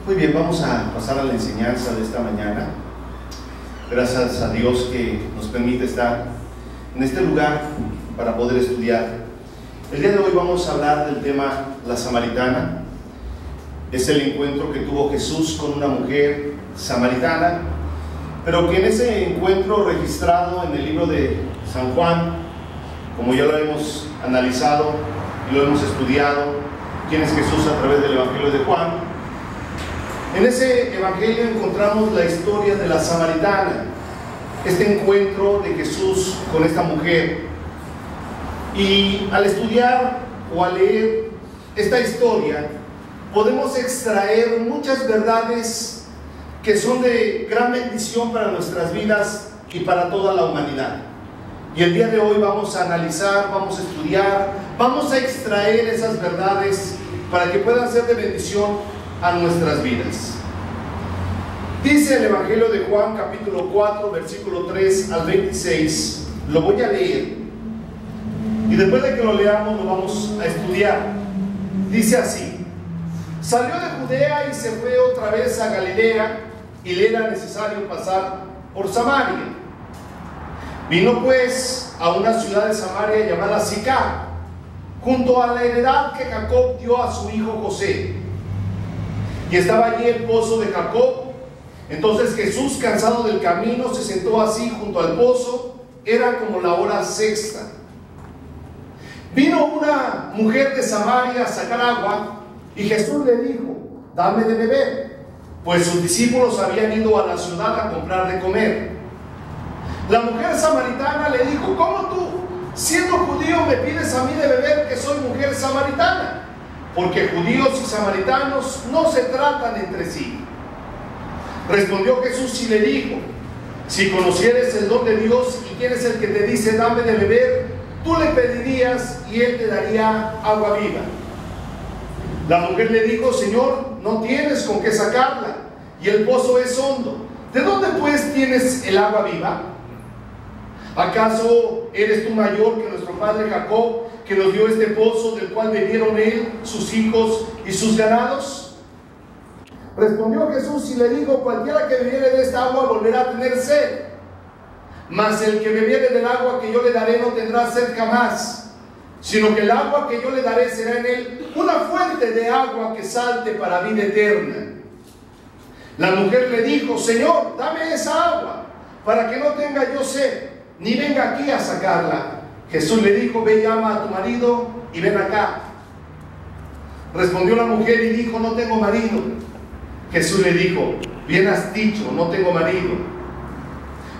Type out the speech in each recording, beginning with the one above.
Muy bien, vamos a pasar a la enseñanza de esta mañana. Gracias a Dios que nos permite estar en este lugar para poder estudiar. El día de hoy vamos a hablar del tema la samaritana. Es el encuentro que tuvo Jesús con una mujer samaritana, pero que en ese encuentro registrado en el libro de San Juan, como ya lo hemos analizado y lo hemos estudiado, quién es Jesús a través del Evangelio de Juan, en ese Evangelio encontramos la historia de la samaritana, este encuentro de Jesús con esta mujer. Y al estudiar o al leer esta historia, podemos extraer muchas verdades que son de gran bendición para nuestras vidas y para toda la humanidad. Y el día de hoy vamos a analizar, vamos a estudiar, vamos a extraer esas verdades para que puedan ser de bendición a nuestras vidas. Dice el Evangelio de Juan, capítulo 4, versículo 3 al 26. Lo voy a leer y después de que lo leamos lo vamos a estudiar. Dice así: salió de Judea y se fue otra vez a Galilea, y le era necesario pasar por Samaria. Vino pues a una ciudad de Samaria llamada Sicar, junto a la heredad que Jacob dio a su hijo José. Y estaba allí el pozo de Jacob. Entonces Jesús, cansado del camino, se sentó así junto al pozo. Era como la hora sexta. Vino una mujer de Samaria a sacar agua, y Jesús le dijo: dame de beber, pues sus discípulos habían ido a la ciudad a comprar de comer. La mujer samaritana le dijo: ¿cómo tú, siendo judío, me pides a mí de beber, que soy mujer samaritana? Porque judíos y samaritanos no se tratan entre sí. Respondió Jesús y le dijo: si conocieres el don de Dios y quién es el que te dice dame de beber, tú le pedirías y él te daría agua viva. La mujer le dijo: Señor, no tienes con qué sacarla, y el pozo es hondo. ¿De dónde pues tienes el agua viva? ¿Acaso eres tú mayor que nuestro padre Jacob, que nos dio este pozo, del cual bebieron él, sus hijos y sus ganados? Respondió Jesús y le dijo: cualquiera que bebiere de esta agua volverá a tener sed, mas el que bebiere del agua que yo le daré no tendrá sed jamás, sino que el agua que yo le daré será en él una fuente de agua que salte para vida eterna. La mujer le dijo: Señor, dame esa agua, para que no tenga yo sed, ni venga aquí a sacarla. Jesús le dijo: ve, llama a tu marido y ven acá. Respondió la mujer y dijo: no tengo marido. Jesús le dijo: bien has dicho, no tengo marido,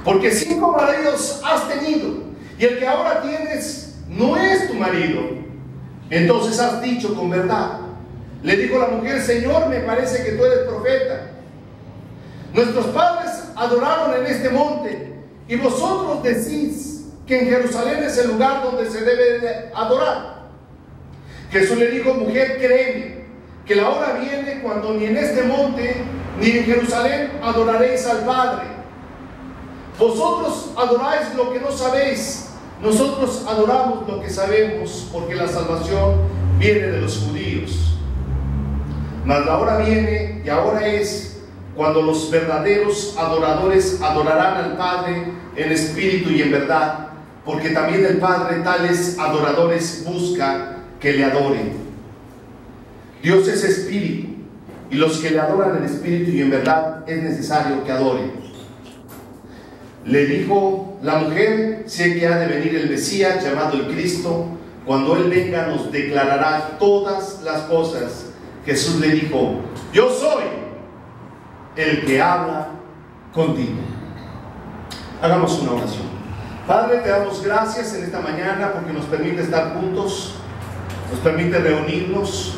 porque 5 maridos has tenido, y el que ahora tienes no es tu marido. Entonces has dicho con verdad. Le dijo la mujer: Señor, me parece que tú eres profeta. Nuestros padres adoraron en este monte, y vosotros decís que en Jerusalén es el lugar donde se debe de adorar. Jesús le dijo: mujer, créeme, que la hora viene cuando ni en este monte ni en Jerusalén adoraréis al Padre. Vosotros adoráis lo que no sabéis, nosotros adoramos lo que sabemos, porque la salvación viene de los judíos. Mas la hora viene, y ahora es, cuando los verdaderos adoradores adorarán al Padre en espíritu y en verdad, porque también el Padre tales adoradores busca que le adoren. Dios es espíritu, y los que le adoran en espíritu y en verdad es necesario que adoren. Le dijo la mujer: sé que ha de venir el Mesías, llamado el Cristo. Cuando Él venga nos declarará todas las cosas. Jesús le dijo: yo soy el que habla contigo. Hagamos una oración. Padre, te damos gracias en esta mañana porque nos permite estar juntos, nos permite reunirnos.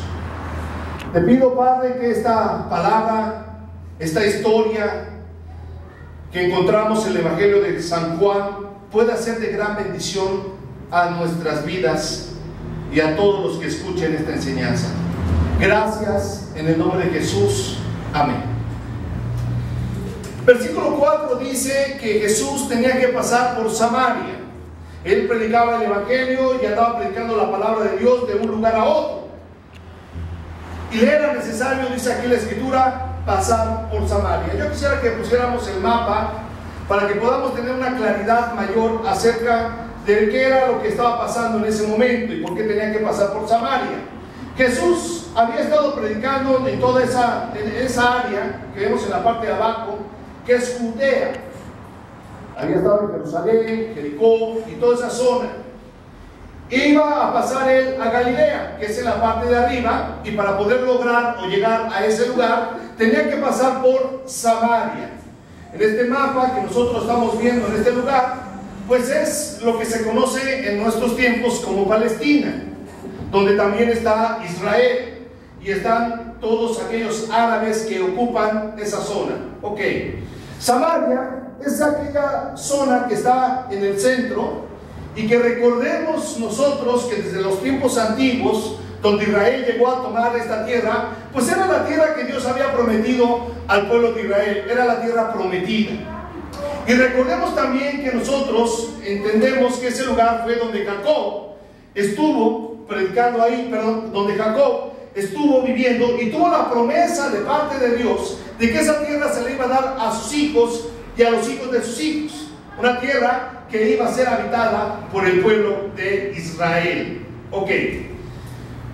Te pido, Padre, que esta palabra, esta historia que encontramos en el Evangelio de San Juan pueda ser de gran bendición a nuestras vidas y a todos los que escuchen esta enseñanza. Gracias en el nombre de Jesús. Amén. Versículo 4 dice que Jesús tenía que pasar por Samaria. Él predicaba el Evangelio y andaba predicando la palabra de Dios de un lugar a otro. Y le era necesario, dice aquí la Escritura, pasar por Samaria. Yo quisiera que pusiéramos el mapa para que podamos tener una claridad mayor acerca de qué era lo que estaba pasando en ese momento y por qué tenían que pasar por Samaria. Jesús había estado predicando en toda esa área que vemos en la parte de abajo, que es Judea. Había estado en Jerusalén, Jericó y toda esa zona. Iba a pasar él a Galilea, que es en la parte de arriba, y para poder lograr o llegar a ese lugar tenía que pasar por Samaria. En este mapa que nosotros estamos viendo en este lugar, pues es lo que se conoce en nuestros tiempos como Palestina, donde también está Israel y están todos aquellos árabes que ocupan esa zona. Ok, Samaria es aquella zona que está en el centro y que recordemos nosotros que desde los tiempos antiguos, donde Israel llegó a tomar esta tierra, pues era la tierra que Dios había prometido al pueblo de Israel, era la tierra prometida. Y recordemos también que nosotros entendemos que ese lugar fue donde Jacob estuvo predicando ahí, perdón, donde Jacob estuvo viviendo y tuvo la promesa de parte de Dios de que esa tierra se le iba a dar a sus hijos y a los hijos de sus hijos. Una tierra que iba a ser habitada por el pueblo de Israel. Ok.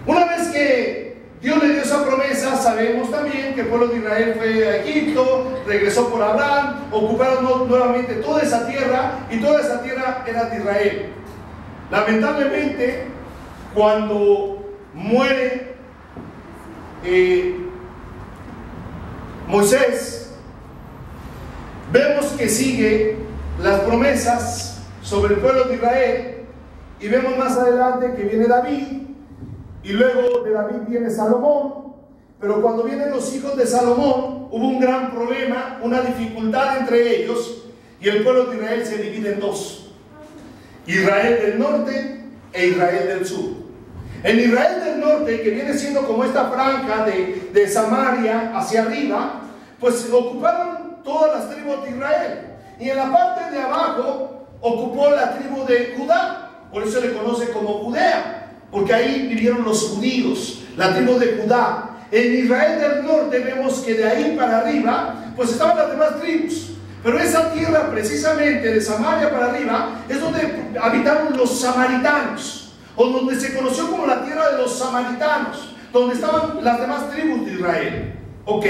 Una vez que Dios le dio esa promesa, sabemos también que el pueblo de Israel fue a Egipto, regresó por Abraham, ocuparon nuevamente toda esa tierra y toda esa tierra era de Israel. Lamentablemente, cuando muere Moisés, vemos que sigue las promesas sobre el pueblo de Israel y vemos más adelante que viene David y luego de David viene Salomón, pero cuando vienen los hijos de Salomón hubo un gran problema, una dificultad entre ellos y el pueblo de Israel se divide en dos: Israel del norte e Israel del sur. En Israel del norte, que viene siendo como esta franja de Samaria hacia arriba, pues ocuparon todas las tribus de Israel. Y en la parte de abajo ocupó la tribu de Judá, por eso se le conoce como Judea, porque ahí vivieron los judíos, la tribu de Judá. En Israel del norte vemos que de ahí para arriba, pues estaban las demás tribus. Pero esa tierra precisamente de Samaria para arriba es donde habitaron los samaritanos, o donde se conoció como la tierra de los samaritanos, donde estaban las demás tribus de Israel. Ok,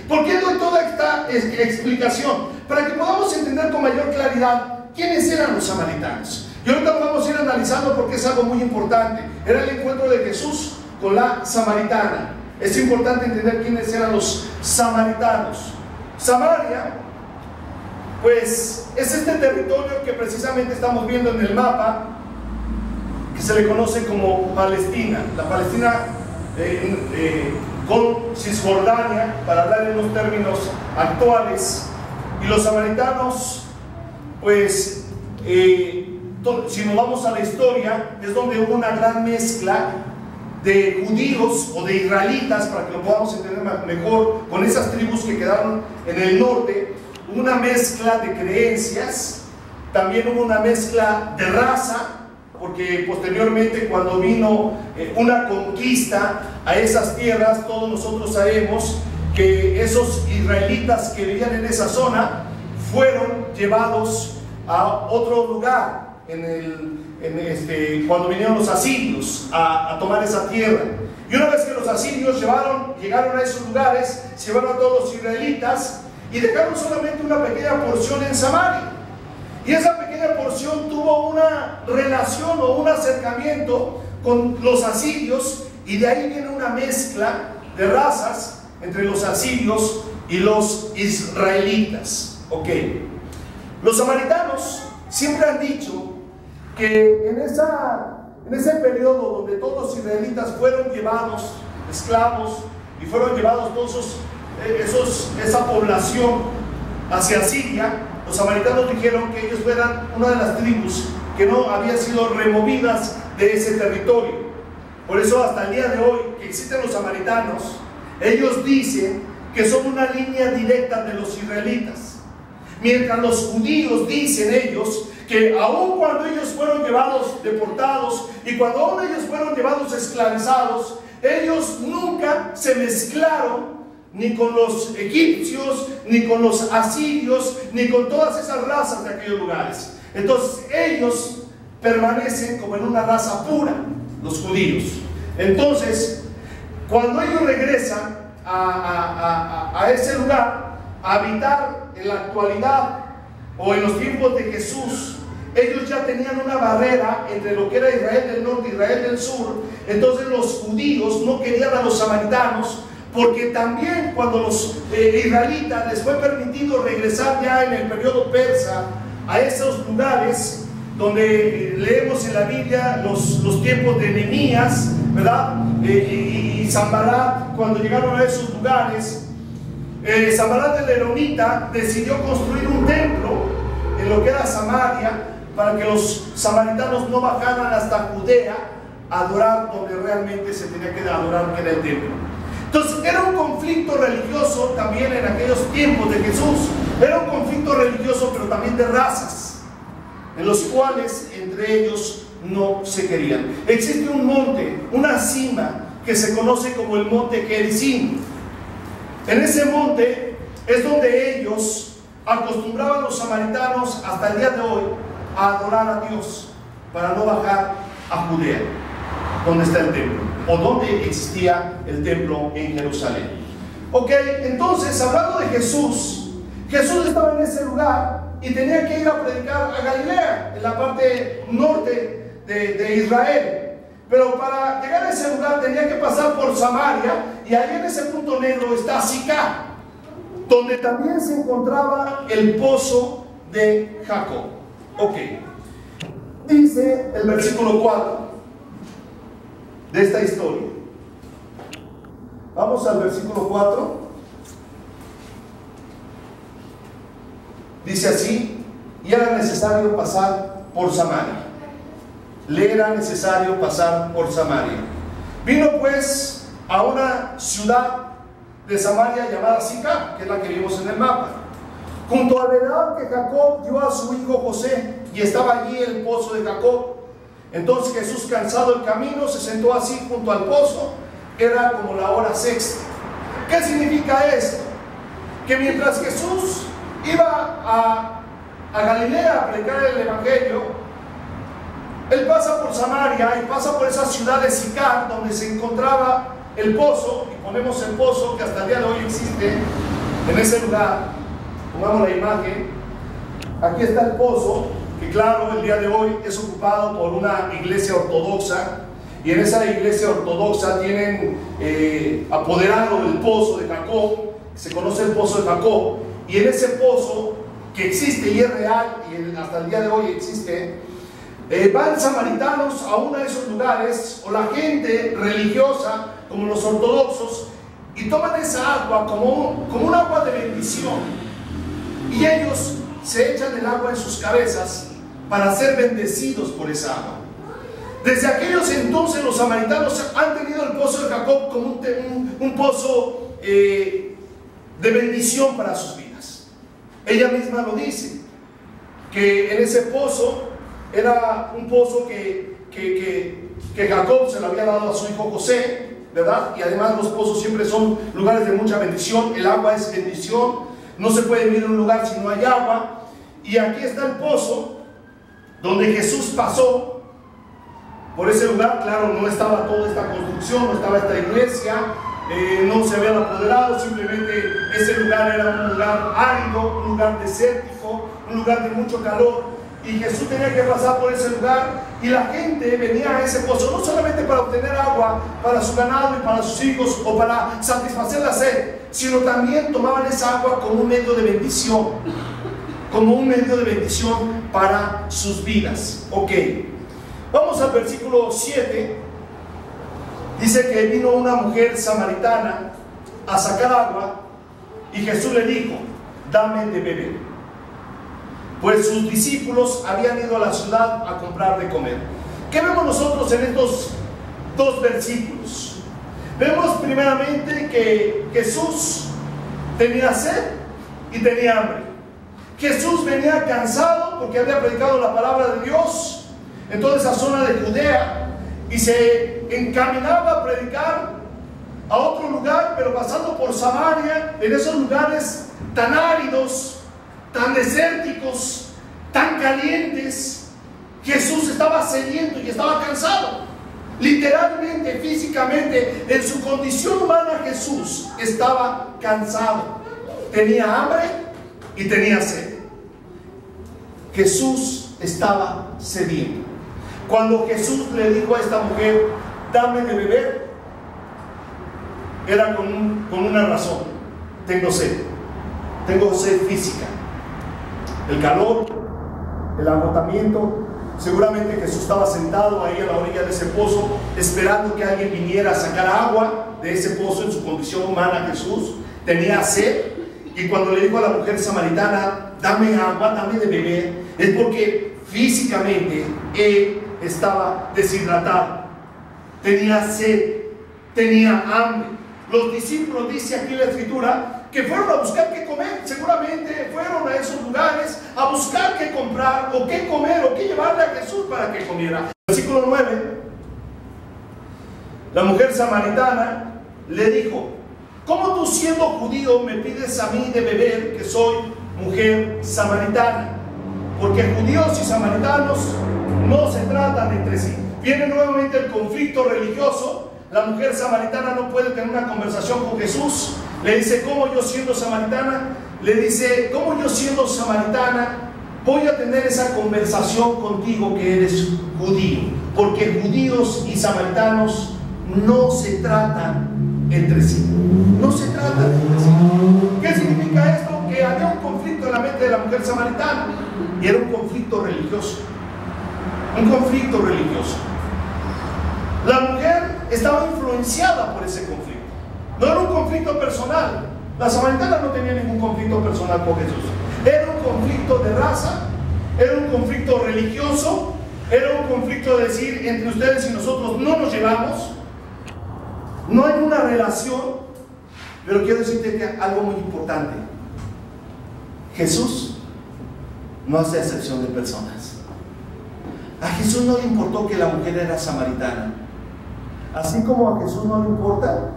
¿por qué doy toda esta explicación? Para que podamos entender con mayor claridad quiénes eran los samaritanos. Y ahorita lo vamos a ir analizando porque es algo muy importante. Era el encuentro de Jesús con la samaritana. Es importante entender quiénes eran los samaritanos. Samaria, pues es este territorio que precisamente estamos viendo en el mapa, que se le conoce como Palestina. La Palestina con Cisjordania, para hablar en los términos actuales. Y los samaritanos, pues, si nos vamos a la historia, es donde hubo una gran mezcla de judíos o de israelitas, para que lo podamos entender mejor, con esas tribus que quedaron en el norte. Hubo una mezcla de creencias, también hubo una mezcla de raza, porque posteriormente cuando vino una conquista a esas tierras, todos nosotros sabemos que esos israelitas que vivían en esa zona fueron llevados a otro lugar cuando vinieron los asirios a tomar esa tierra. Y una vez que los asirios llegaron a esos lugares, se llevaron a todos los israelitas y dejaron solamente una pequeña porción en Samaria. Y esa pequeña porción tuvo una relación o un acercamiento con los asirios, y de ahí viene una mezcla de razas entre los asirios y los israelitas. Ok, los samaritanos siempre han dicho que en ese periodo donde todos los israelitas fueron llevados esclavos y fueron llevados todos esa población hacia Siria, los samaritanos dijeron que ellos eran una de las tribus que no habían sido removidas de ese territorio. Por eso hasta el día de hoy que existen los samaritanos, ellos dicen que son una línea directa de los israelitas, mientras los judíos dicen ellos que aun cuando ellos fueron llevados deportados y cuando aún ellos fueron llevados esclavizados, ellos nunca se mezclaron ni con los egipcios, ni con los asirios, ni con todas esas razas de aquellos lugares. Entonces ellos permanecen como en una raza pura, los judíos. Entonces, cuando ellos regresan a ese lugar, a habitar en la actualidad o en los tiempos de Jesús, ellos ya tenían una barrera entre lo que era Israel del norte y Israel del sur. Entonces los judíos no querían a los samaritanos, porque también cuando los israelitas les fue permitido regresar ya en el periodo persa a esos lugares donde leemos en la Biblia los tiempos de Nehemías, ¿verdad? Y Sanbalat, cuando llegaron a esos lugares, Sanbalat el Eronita decidió construir un templo en lo que era Samaria, para que los samaritanos no bajaran hasta Judea a adorar donde realmente se tenía que adorar, que era el templo. Entonces era un conflicto religioso también en aquellos tiempos de Jesús. Era un conflicto religioso, pero también de razas, en los cuales entre ellos no se querían. Existe un monte, una cima, que se conoce como el monte Gerizim. En ese monte es donde ellos acostumbraban los samaritanos hasta el día de hoy a adorar a Dios, para no bajar a Judea, donde está el templo, o donde existía el templo en Jerusalén. Ok, entonces, hablando de Jesús, Jesús estaba en ese lugar y tenía que ir a predicar a Galilea, en la parte norte de Israel. Pero para llegar a ese lugar tenía que pasar por Samaria, y ahí en ese punto negro está Sicar, donde también se encontraba el pozo de Jacob. Ok, dice el versículo 4 de esta historia. Vamos al versículo 4. Dice así: y era necesario pasar por Samaria. Le era necesario pasar por Samaria. Vino pues a una ciudad de Samaria llamada Sicar, que es la que vimos en el mapa, junto al heredad que Jacob dio a su hijo José, y estaba allí el pozo de Jacob. Entonces Jesús, cansado del camino, se sentó así junto al pozo. Era como la hora sexta. ¿Qué significa esto? Que mientras Jesús iba a Galilea a predicar el evangelio, él pasa por Samaria y pasa por esa ciudad de Sicar, donde se encontraba el pozo. Y ponemos el pozo, que hasta el día de hoy existe en ese lugar. Pongamos la imagen. Aquí está el pozo, que claro, el día de hoy es ocupado por una iglesia ortodoxa, y en esa iglesia ortodoxa tienen apoderado el pozo de Jacob. Se conoce el pozo de Jacob, y en ese pozo, que existe y es real, y hasta el día de hoy existe, van samaritanos a uno de esos lugares, o la gente religiosa como los ortodoxos, y toman esa agua como un agua de bendición. Y ellos se echan el agua en sus cabezas para ser bendecidos por esa agua. Desde aquellos entonces los samaritanos han tenido el pozo de Jacob como un pozo de bendición para sus vidas. Ella misma lo dice, que en ese pozo era un pozo que Jacob se lo había dado a su hijo José, ¿verdad? Y además los pozos siempre son lugares de mucha bendición. El agua es bendición. No se puede vivir en un lugar si no hay agua. Y aquí está el pozo donde Jesús pasó por ese lugar. Claro, no estaba toda esta construcción, no estaba esta iglesia, no se habían apoderado. Simplemente ese lugar era un lugar árido, un lugar desértico, un lugar de mucho calor. Y Jesús tenía que pasar por ese lugar, y la gente venía a ese pozo no solamente para obtener agua para su ganado y para sus hijos, o para satisfacer la sed, sino también tomaban esa agua como un medio de bendición, como un medio de bendición para sus vidas. Ok, vamos al versículo 7. Dice que vino una mujer samaritana a sacar agua, y Jesús le dijo: dame de beber. Pues sus discípulos habían ido a la ciudad a comprar de comer. ¿Qué vemos nosotros en estos dos versículos? Vemos primeramente que Jesús tenía sed y tenía hambre. Jesús venía cansado porque había predicado la palabra de Dios en toda esa zona de Judea, y se encaminaba a predicar a otro lugar, pero pasando por Samaria, en esos lugares tan áridos, tan desérticos, tan calientes, Jesús estaba sediento y estaba cansado. Literalmente, físicamente, en su condición humana, Jesús estaba cansado. Tenía hambre y tenía sed. Jesús estaba sediento. Cuando Jesús le dijo a esta mujer, dame de beber, era con una razón. Tengo sed física. El calor, el agotamiento. Seguramente Jesús estaba sentado ahí a la orilla de ese pozo, esperando que alguien viniera a sacar agua de ese pozo. En su condición humana, Jesús tenía sed. Y cuando le dijo a la mujer samaritana, dame agua, dame de beber, es porque físicamente él estaba deshidratado, tenía sed, tenía hambre. Los discípulos, dice aquí la escritura, que fueron a buscar qué comer. Seguramente fueron a esos lugares a buscar qué comprar, o qué comer, o qué llevarle a Jesús para que comiera. Versículo 9. La mujer samaritana le dijo, ¿cómo tú, siendo judío, me pides a mí de beber, que soy mujer samaritana? Porque judíos y samaritanos no se tratan entre sí. Viene nuevamente el conflicto religioso. La mujer samaritana no puede tener una conversación con Jesús. Le dice, ¿cómo yo siendo samaritana? Le dice, ¿cómo yo siendo samaritana voy a tener esa conversación contigo que eres judío? Porque judíos y samaritanos no se tratan entre sí. No se tratan entre sí. ¿Qué significa esto? Que había un conflicto en la mente de la mujer samaritana. Y era un conflicto religioso. Un conflicto religioso. La mujer estaba influenciada por ese conflicto. No era un conflicto personal. La samaritana no tenía ningún conflicto personal con Jesús. Era un conflicto de raza, era un conflicto religioso, era un conflicto de decir, entre ustedes y nosotros no nos llevamos, no hay una relación. Pero quiero decirte que algo muy importante: Jesús no hace excepción de personas. A Jesús no le importó que la mujer era samaritana. Así como a Jesús no le importa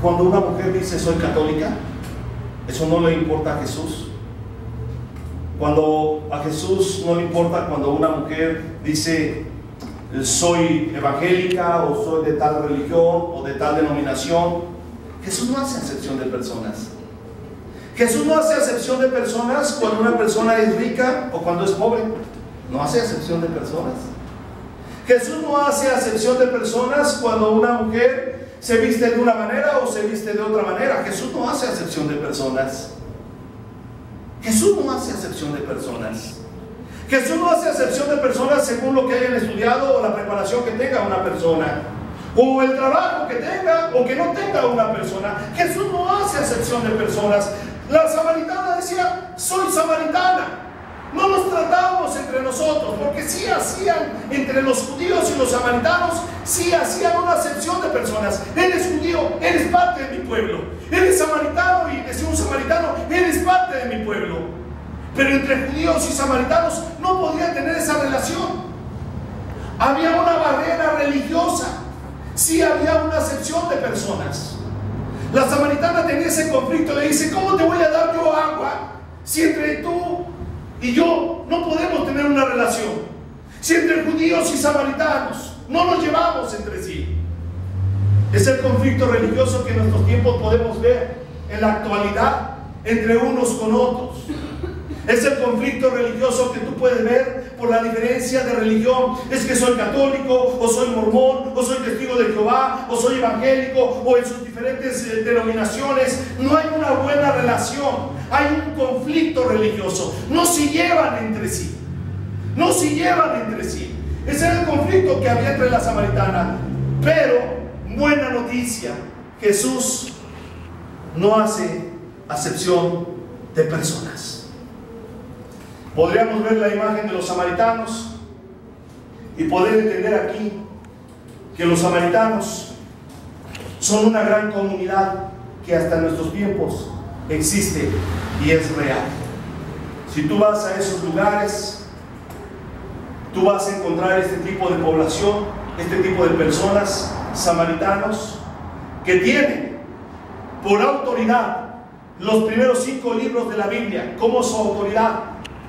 cuando una mujer dice soy católica, eso no le importa a Jesús. Cuando a Jesús no le importa cuando una mujer dice soy evangélica, o soy de tal religión o de tal denominación. Jesús no hace excepción de personas. Jesús no hace excepción de personas cuando una persona es rica o cuando es pobre. No hace excepción de personas. Jesús no hace acepción de personas cuando una mujer se viste de una manera o se viste de otra manera. Jesús no hace acepción de personas. Jesús no hace acepción de personas. Jesús no hace acepción de personas según lo que hayan estudiado o la preparación que tenga una persona, o el trabajo que tenga o que no tenga una persona. Jesús no hace acepción de personas. La samaritana decía, soy samaritana. No nos tratamos entre nosotros, porque sí hacían entre los judíos y los samaritanos, sí hacían una acepción de personas. Eres judío, eres parte de mi pueblo. Eres samaritano, y decía un samaritano, eres parte de mi pueblo. Pero entre judíos y samaritanos no podían tener esa relación. Había una barrera religiosa. Sí había una acepción de personas. La samaritana tenía ese conflicto. Le dice, ¿cómo te voy a dar yo agua si entre tú y yo no podemos tener una relación? Si entre judíos y samaritanos no nos llevamos entre sí. Es el conflicto religioso que en nuestros tiempos podemos ver en la actualidad entre unos con otros. Es el conflicto religioso que tú puedes ver por la diferencia de religión. Es que soy católico, o soy mormón, o soy testigo de Jehová, o soy evangélico, o en sus diferentes denominaciones. No hay una buena relación. Hay un conflicto religioso. No se llevan entre sí. No se llevan entre sí. Ese era el conflicto que había entre la samaritana. Pero, buena noticia, Jesús no hace acepción de personas. Podríamos ver la imagen de los samaritanos y poder entender aquí que los samaritanos son una gran comunidad que hasta en nuestros tiempos existe y es real. Si tú vas a esos lugares, tú vas a encontrar este tipo de población, este tipo de personas, samaritanos, que tiene por autoridad los primeros 5 libros de la Biblia, como su autoridad,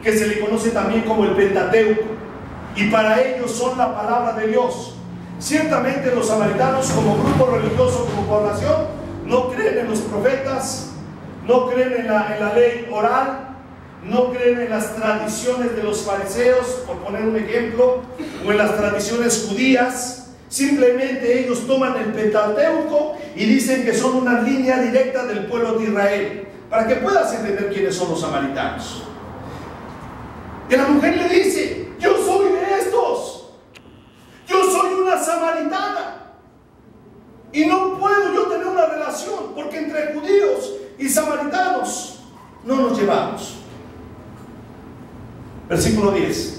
que se le conoce también como el Pentateuco, y para ellos son la palabra de Dios. Ciertamente los samaritanos, como grupo religioso, como población, no creen en los profetas, no creen en la ley oral, no creen en las tradiciones de los fariseos, por poner un ejemplo, o en las tradiciones judías. Simplemente ellos toman el Pentateuco y dicen que son una línea directa del pueblo de Israel, para que puedas entender quiénes son los samaritanos. Y la mujer le dice: yo soy de estos, yo soy una samaritana, y no puedo yo tener una relación, porque entre judíos y samaritanos no nos llevamos. Versículo 10.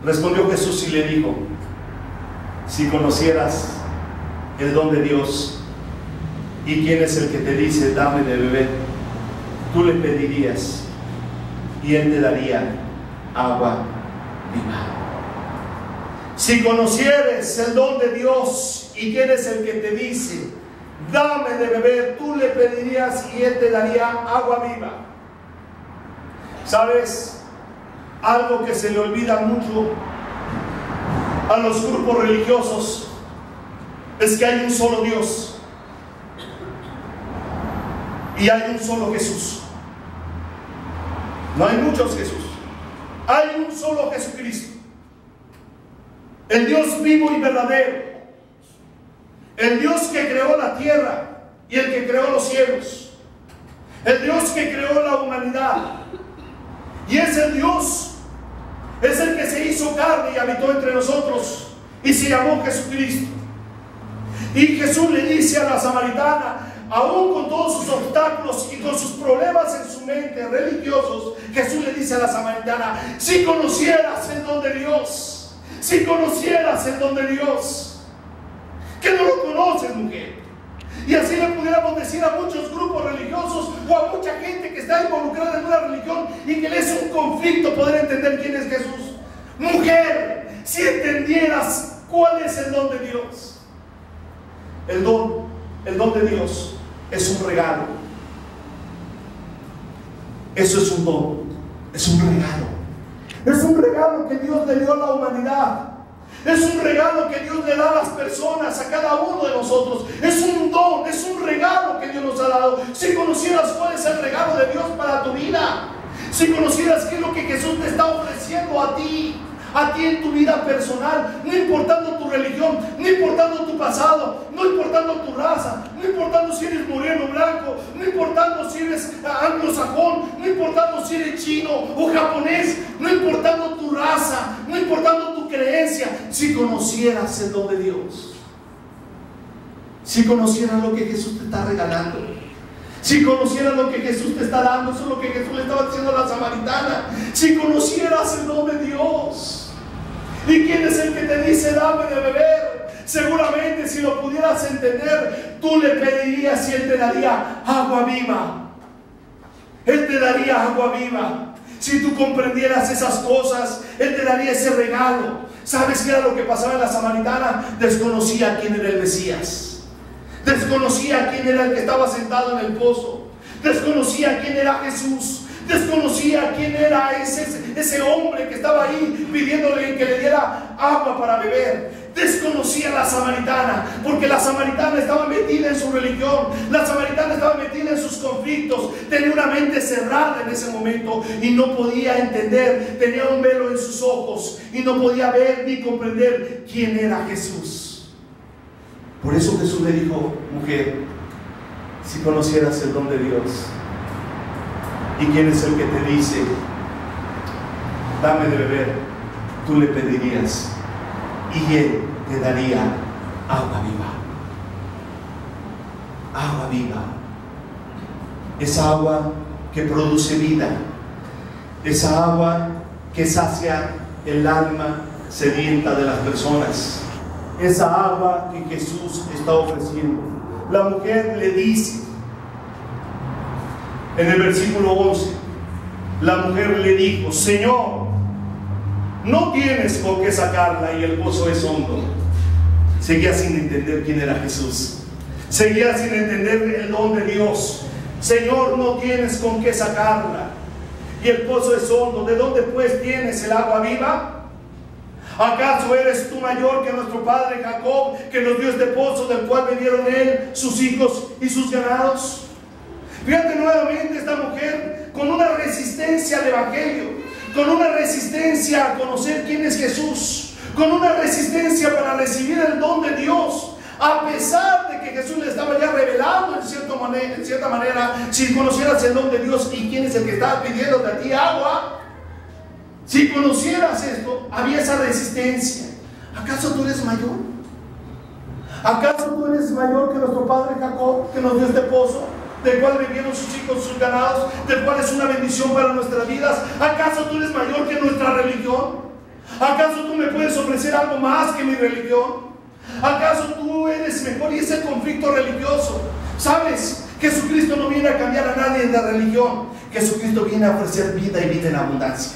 Respondió Jesús y le dijo: si conocieras el don de Dios y quién es el que te dice dame de beber, tú le pedirías y él te daría agua viva. Si conocieres el don de Dios y quién es el que te dice dame de beber, tú le pedirías y él te daría agua viva. ¿Sabes? Algo que se le olvida mucho a los grupos religiosos es que hay un solo Dios y hay un solo Jesús. No hay muchos Jesús, hay un solo Jesucristo, el Dios vivo y verdadero, el Dios que creó la tierra y el que creó los cielos, el Dios que creó la humanidad. Y ese Dios es el que se hizo carne y habitó entre nosotros y se llamó Jesucristo. Y Jesús le dice a la samaritana, aún con todos sus obstáculos y con sus problemas en su mente religiosos, Jesús le dice a la samaritana: si conocieras el don de Dios, si conocieras el don de Dios, que no lo conoces, mujer. Y así le pudiéramos decir a muchos grupos religiosos o a mucha gente que está involucrada en una religión y que le es un conflicto poder entender quién es Jesús. Mujer, si entendieras cuál es el don de Dios. El don de Dios es un regalo. Eso es un don, es un regalo. Es un regalo que Dios le dio a la humanidad. Es un regalo que Dios le da a las personas, a cada uno de nosotros. Es un don, es un regalo que Dios nos ha dado. Si conocieras cuál es el regalo de Dios para tu vida, si conocieras qué es lo que Jesús te está ofreciendo a ti en tu vida personal, no importando tu religión, no importando tu pasado, no importando tu raza, no importando si eres moreno o blanco, no importando si eres anglosajón, no importando si eres chino o japonés, no importando tu raza, no importando tu creencia, si conocieras el don de Dios, si conocieras lo que Jesús te está regalando, si conocieras lo que Jesús te está dando, eso es lo que Jesús le estaba diciendo a la samaritana, si conocieras el don de Dios. ¿Y quién es el que te dice dame de beber? Seguramente si lo pudieras entender, tú le pedirías y él te daría agua viva. Él te daría agua viva. Si tú comprendieras esas cosas, él te daría ese regalo. ¿Sabes qué era lo que pasaba en la samaritana? Desconocía quién era el Mesías. Desconocía quién era el que estaba sentado en el pozo. Desconocía quién era Jesús. Desconocía quién era ese hombre que estaba ahí pidiéndole que le diera agua para beber. Desconocía a la samaritana, porque la samaritana estaba metida en su religión, la samaritana estaba metida en sus conflictos, tenía una mente cerrada en ese momento y no podía entender, tenía un velo en sus ojos y no podía ver ni comprender quién era Jesús. Por eso Jesús le dijo: mujer, si conocieras el don de Dios y quién es el que te dice dame de beber, tú le pedirías y él te daría agua viva. Agua viva. Esa agua que produce vida. Esa agua que sacia el alma sedienta de las personas. Esa agua que Jesús está ofreciendo. La mujer le dice en el versículo 11, la mujer le dijo: Señor, no tienes con qué sacarla y el pozo es hondo. seguía sin entender quién era Jesús. Seguía sin entender el don de Dios. Señor, no tienes con qué sacarla. Y el pozo es hondo. ¿De dónde pues tienes el agua viva? ¿Acaso eres tú mayor que nuestro padre Jacob, que nos dio este pozo del cual bebieron él, sus hijos y sus ganados? Fíjate nuevamente esta mujer con una resistencia al Evangelio, con una resistencia a conocer quién es Jesús, con una resistencia para recibir el don de Dios, a pesar de que Jesús le estaba ya revelando en cierta manera, si conocieras el don de Dios y quién es el que está pidiendo de ti agua. Si conocieras esto, había esa resistencia. ¿Acaso tú eres mayor? ¿Acaso tú eres mayor que nuestro padre Jacob, que nos dio este pozo, del cual bebieron sus hijos, sus ganados, del cual es una bendición para nuestras vidas? ¿Acaso tú eres mayor que nuestra religión? ¿Acaso tú me puedes ofrecer algo más que mi religión? ¿Acaso tú eres mejor? Y ese conflicto religioso, ¿sabes? Jesucristo no viene a cambiar a nadie de religión. Jesucristo viene a ofrecer vida y vida en abundancia.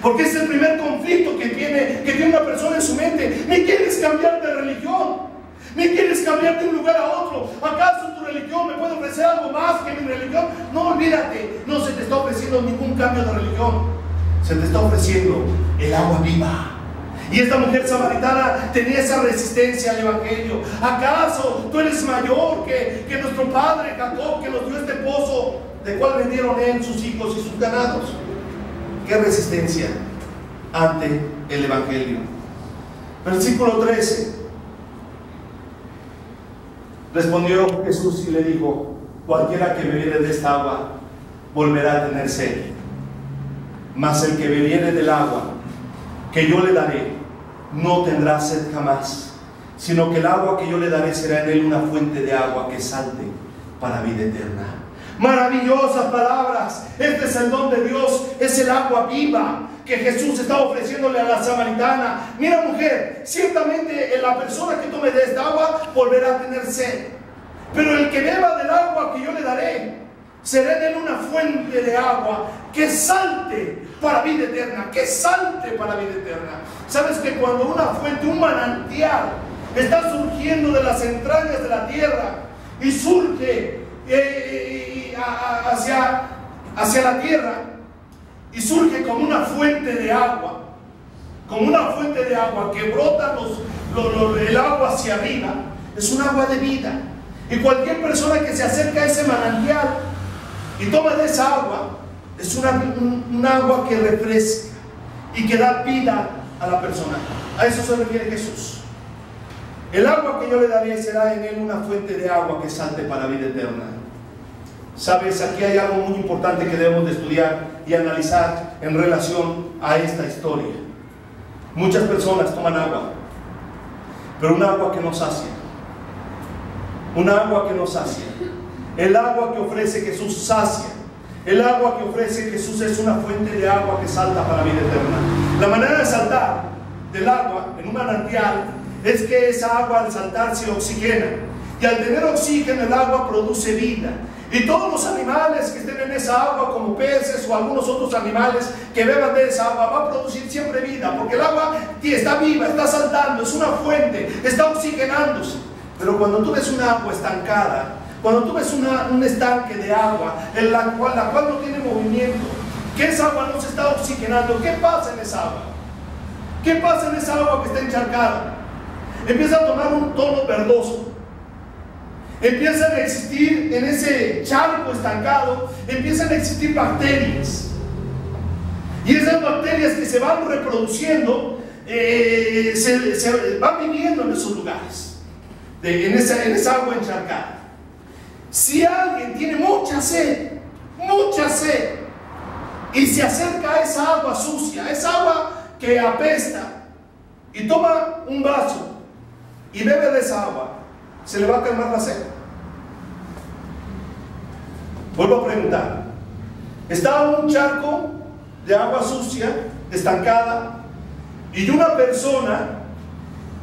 Porque es el primer conflicto que tiene una persona en su mente. ¿Me quieres cambiar de religión? ¿Me quieres cambiar de un lugar a otro? ¿Acaso tu religión me puede ofrecer algo más que mi religión? No, olvídate, no se te está ofreciendo ningún cambio de religión. Se te está ofreciendo el agua viva. Y esta mujer samaritana tenía esa resistencia al Evangelio. ¿Acaso tú eres mayor que nuestro padre Jacob, que nos dio este pozo, del cual vendieron él, sus hijos y sus ganados? ¿Qué resistencia ante el Evangelio? Versículo 13. Respondió Jesús y le dijo: cualquiera que bebiere de esta agua volverá a tener sed, mas el que bebiere del agua que yo le daré no tendrá sed jamás, sino que el agua que yo le daré será en él una fuente de agua que salte para vida eterna. Maravillosas palabras. Este es el don de Dios, es el agua viva que Jesús está ofreciéndole a la samaritana. Mira, mujer, ciertamente la persona que tome de esta agua volverá a tener sed, pero el que beba del agua que yo le daré será en él una fuente de agua que salte para vida eterna, que salte para vida eterna. Sabes que cuando una fuente, un manantial está surgiendo de las entrañas de la tierra y surge hacia la tierra y surge como una fuente de agua, que brota el agua hacia arriba, es un agua de vida. Y cualquier persona que se acerca a ese manantial y toma de esa agua, es un agua que refresca y que da vida a la persona. A eso se refiere Jesús. El agua que yo le daré será en él una fuente de agua que salte para vida eterna. Sabes, aquí hay algo muy importante que debemos de estudiar y analizar en relación a esta historia. Muchas personas toman agua, pero un agua que no sacia. Un agua que no sacia. El agua que ofrece Jesús sacia. El agua que ofrece Jesús es una fuente de agua que salta para vida eterna. La manera de saltar del agua en un manantial es que esa agua al saltar se oxigena, y al tener oxígeno el agua produce vida, y todos los animales que estén en esa agua, como peces o algunos otros animales que beban de esa agua, va a producir siempre vida, porque el agua está viva, está saltando, es una fuente, está oxigenándose. Pero cuando tú ves una agua estancada, cuando tú ves un estanque de agua en la cual no tiene movimiento, que esa agua no se está oxigenando, ¿qué pasa en esa agua? ¿Qué pasa en esa agua que está encharcada? Empieza a tomar un tono verdoso. Empiezan a existir en ese charco estancado, empiezan a existir bacterias. Y esas bacterias que se van reproduciendo, se van viviendo en esos lugares, en esa agua encharcada. Si alguien tiene mucha sed, y se acerca a esa agua sucia, esa agua que apesta, y toma un vaso y bebe de esa agua, ¿se le va a calmar la sed? Vuelvo a preguntar. Está un charco de agua sucia, estancada, y una persona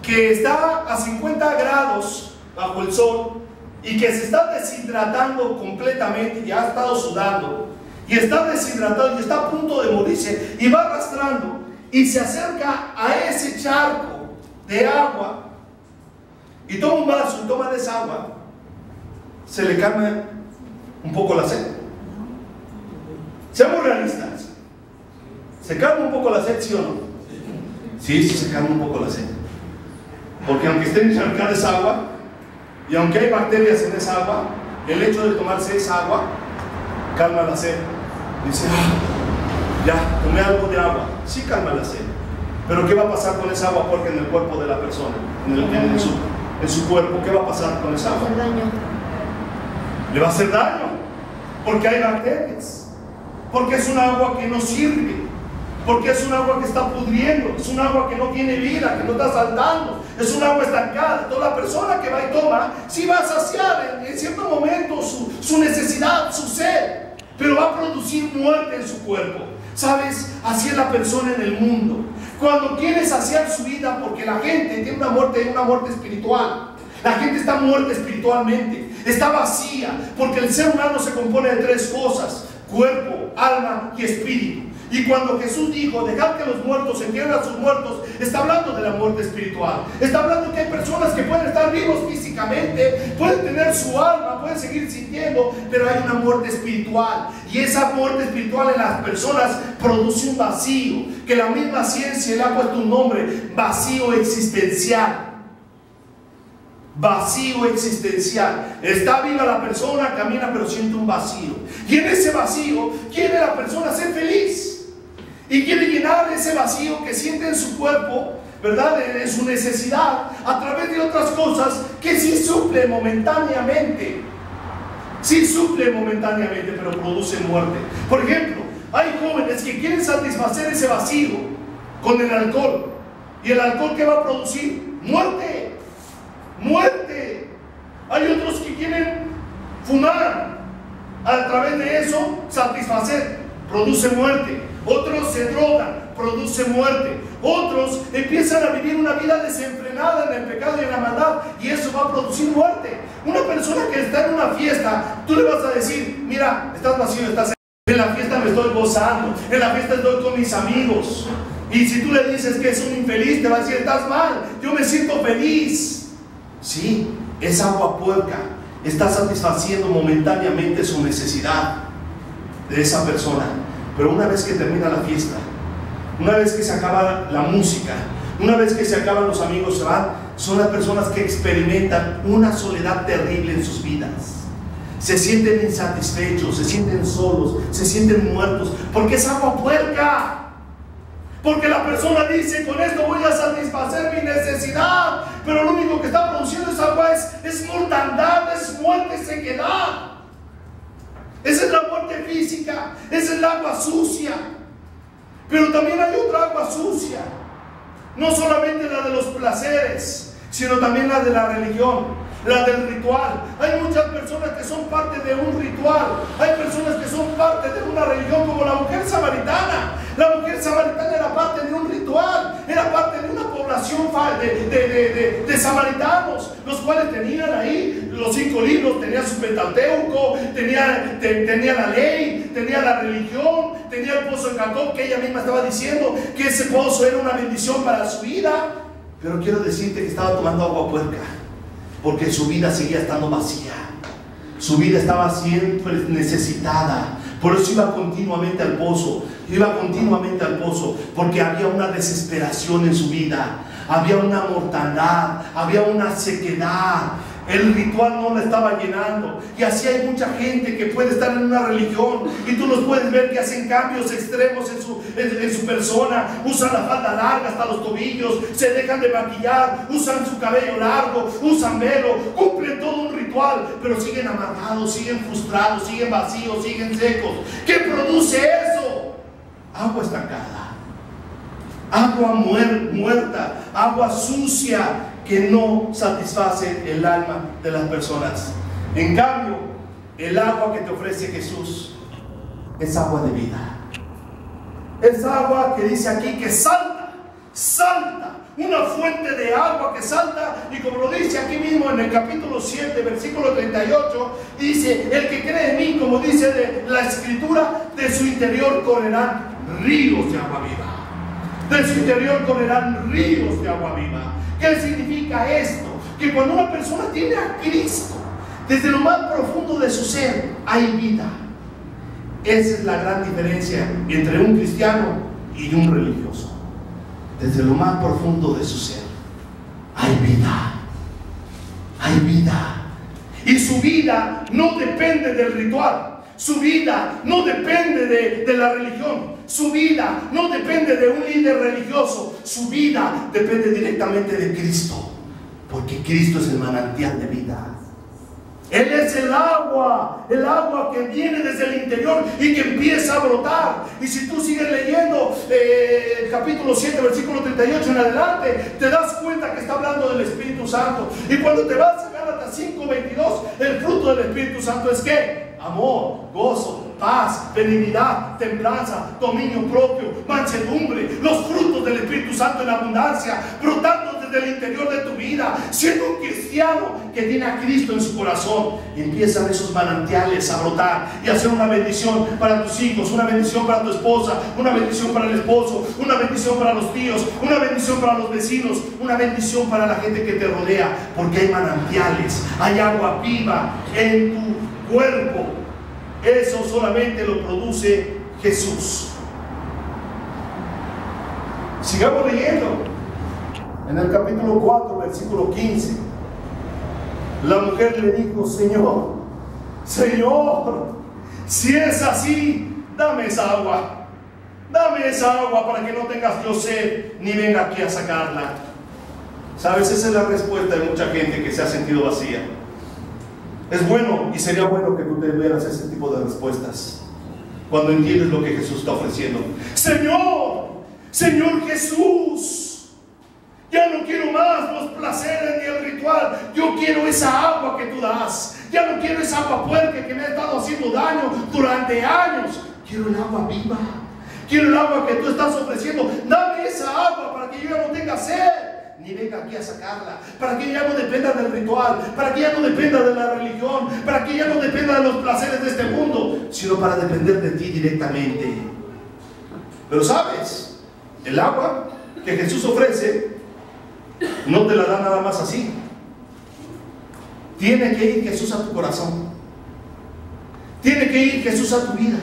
que está a 50 grados bajo el sol y que se está deshidratando completamente, ya ha estado sudando y está deshidratado y está a punto de morirse, y va arrastrando y se acerca a ese charco de agua y toma un vaso y toma de esa agua, se le calma un poco la sed. Seamos realistas. ¿Se calma un poco la sed, sí o no? Sí, sí se calma un poco la sed. Porque aunque esté encharcada esa agua, y aunque hay bacterias en esa agua, el hecho de tomarse esa agua calma la sed. Dice, ya, tomé algo de agua. Sí calma la sed. Pero ¿qué va a pasar con esa agua? Porque en el cuerpo de la persona, en su cuerpo, ¿qué va a pasar con esa agua? Le va a hacer daño. Porque hay bacterias. Porque es un agua que no sirve. Porque es un agua que está pudriendo, es un agua que no tiene vida, que no está saltando, es un agua estancada. Toda la persona que va y toma, sí va a saciar en cierto momento su necesidad, su sed, pero va a producir muerte en su cuerpo. ¿Sabes? Así es la persona en el mundo. Cuando quiere saciar su vida, porque la gente tiene una muerte espiritual. La gente está muerta espiritualmente, está vacía, porque el ser humano se compone de tres cosas: cuerpo, alma y espíritu. Y cuando Jesús dijo, dejad que los muertos entierren a sus muertos, está hablando de la muerte espiritual. Está hablando que hay personas que pueden estar vivos físicamente, pueden tener su alma, pueden seguir sintiendo, pero hay una muerte espiritual. Y esa muerte espiritual en las personas produce un vacío, que la misma ciencia le ha puesto un nombre: vacío existencial. Vacío existencial. Está viva la persona, camina, pero siente un vacío. Y en ese vacío quiere la persona ser feliz. Y quiere llenar ese vacío que siente en su cuerpo, ¿verdad? En su necesidad, a través de otras cosas que sí suple momentáneamente. Sí suple momentáneamente, pero produce muerte. Por ejemplo, hay jóvenes que quieren satisfacer ese vacío con el alcohol. ¿Y el alcohol qué va a producir? Muerte. Muerte. Hay otros que quieren fumar. A través de eso satisfacer, produce muerte. Otros se drogan, produce muerte. Otros empiezan a vivir una vida desenfrenada en el pecado y en la maldad, y eso va a producir muerte. Una persona que está en una fiesta, tú le vas a decir: mira, estás vacío, estás en la fiesta, me estoy gozando, en la fiesta estoy con mis amigos. Y si tú le dices que es un infeliz, te va a decir: estás mal, yo me siento feliz. Sí, es agua puerca. Está satisfaciendo momentáneamente su necesidad de esa persona. Pero una vez que termina la fiesta, una vez que se acaba la música, una vez que se acaban los amigos, se van, son las personas que experimentan una soledad terrible en sus vidas. Se sienten insatisfechos, se sienten solos, se sienten muertos, porque es agua puerca. Porque la persona dice: con esto voy a satisfacer mi necesidad, pero lo único que está produciendo esa agua es mortandad, es muerte, sequedad. Esa es la muerte física, esa es el agua sucia. Pero también hay otra agua sucia, no solamente la de los placeres, sino también la de la religión, la del ritual. Hay muchas personas que son parte de un ritual, hay personas que son parte de una religión, como la mujer samaritana. La mujer samaritana era parte de un ritual, era parte de una población de samaritanos, los cuales tenían ahí los 5 libros, tenían su Pentateuco, tenía la ley, tenía la religión, tenía el pozo de Jacob, que ella misma estaba diciendo que ese pozo era una bendición para su vida. Pero quiero decirte que estaba tomando agua puerca, porque su vida seguía estando vacía. Su vida estaba siempre necesitada. Por eso iba continuamente al pozo. Iba continuamente al pozo, porque había una desesperación en su vida. Había una mortandad, había una sequedad. El ritual no la estaba llenando. Y así hay mucha gente que puede estar en una religión, y tú los puedes ver que hacen cambios extremos en su persona. Usan la falda larga hasta los tobillos, se dejan de maquillar, usan su cabello largo, usan velo, cumplen todo un ritual, pero siguen amargados, siguen frustrados, siguen vacíos, siguen secos. ¿Qué produce eso? Agua estancada, agua muerta, agua sucia, que no satisface el alma de las personas. En cambio, el agua que te ofrece Jesús es agua de vida. Es agua que dice aquí que salta, una fuente de agua que salta. Y como lo dice aquí mismo en el capítulo 7, versículo 38, dice: el que cree en mí, como dice la escritura, de su interior correrán ríos de agua viva. De su interior correrán ríos de agua viva. ¿Qué significa esto? que cuando una persona tiene a Cristo, desde lo más profundo de su ser, hay vida. Esa es la gran diferencia entre un cristiano y un religioso. Desde lo más profundo de su ser, hay vida. Hay vida. Y su vida no depende del ritual. Su vida no depende de la religión. Su vida no depende de un líder religioso. Su vida depende directamente de Cristo. Porque Cristo es el manantial de vida. Él es el agua que viene desde el interior y que empieza a brotar. Y si tú sigues leyendo el capítulo 7, versículo 38 en adelante, te das cuenta que está hablando del Espíritu Santo. Y cuando te vas a Gálatas 5:22, el fruto del Espíritu Santo es ¿qué? Amor, gozo, paz, benignidad, templanza, dominio propio, mansedumbre. Los frutos del Espíritu Santo en abundancia, brotando desde el interior de tu vida. Siendo un cristiano que tiene a Cristo en su corazón, empiezan esos manantiales a brotar y a ser una bendición para tus hijos, una bendición para tu esposa, una bendición para el esposo, una bendición para los tíos, una bendición para los vecinos, una bendición para la gente que te rodea, porque hay manantiales, hay agua viva en tu cuerpo. Eso solamente lo produce Jesús. Sigamos leyendo. En el capítulo 4, versículo 15, la mujer le dijo: Señor, si es así, dame esa agua. Dame esa agua para que no tengas yo sed, ni venga aquí a sacarla. ¿Sabes? Esa es la respuesta de mucha gente que se ha sentido vacía. Es bueno y sería bueno que tú te dieras ese tipo de respuestas cuando entiendes lo que Jesús está ofreciendo. Señor Jesús, ya no quiero más los placeres ni el ritual. Yo quiero esa agua que tú das. Ya no quiero esa agua puerca que me ha estado haciendo daño durante años. Quiero el agua viva. Quiero el agua que tú estás ofreciendo. Dame esa agua para que yo ya no tenga sed, ni venga aquí a sacarla, para que ya no dependa del ritual, para que ya no dependa de la religión, para que ya no dependa de los placeres de este mundo, sino para depender de ti directamente. Pero sabes, el agua que Jesús ofrece no te la da nada más así. Tiene que ir Jesús a tu corazón. Tiene que ir Jesús a tu vida.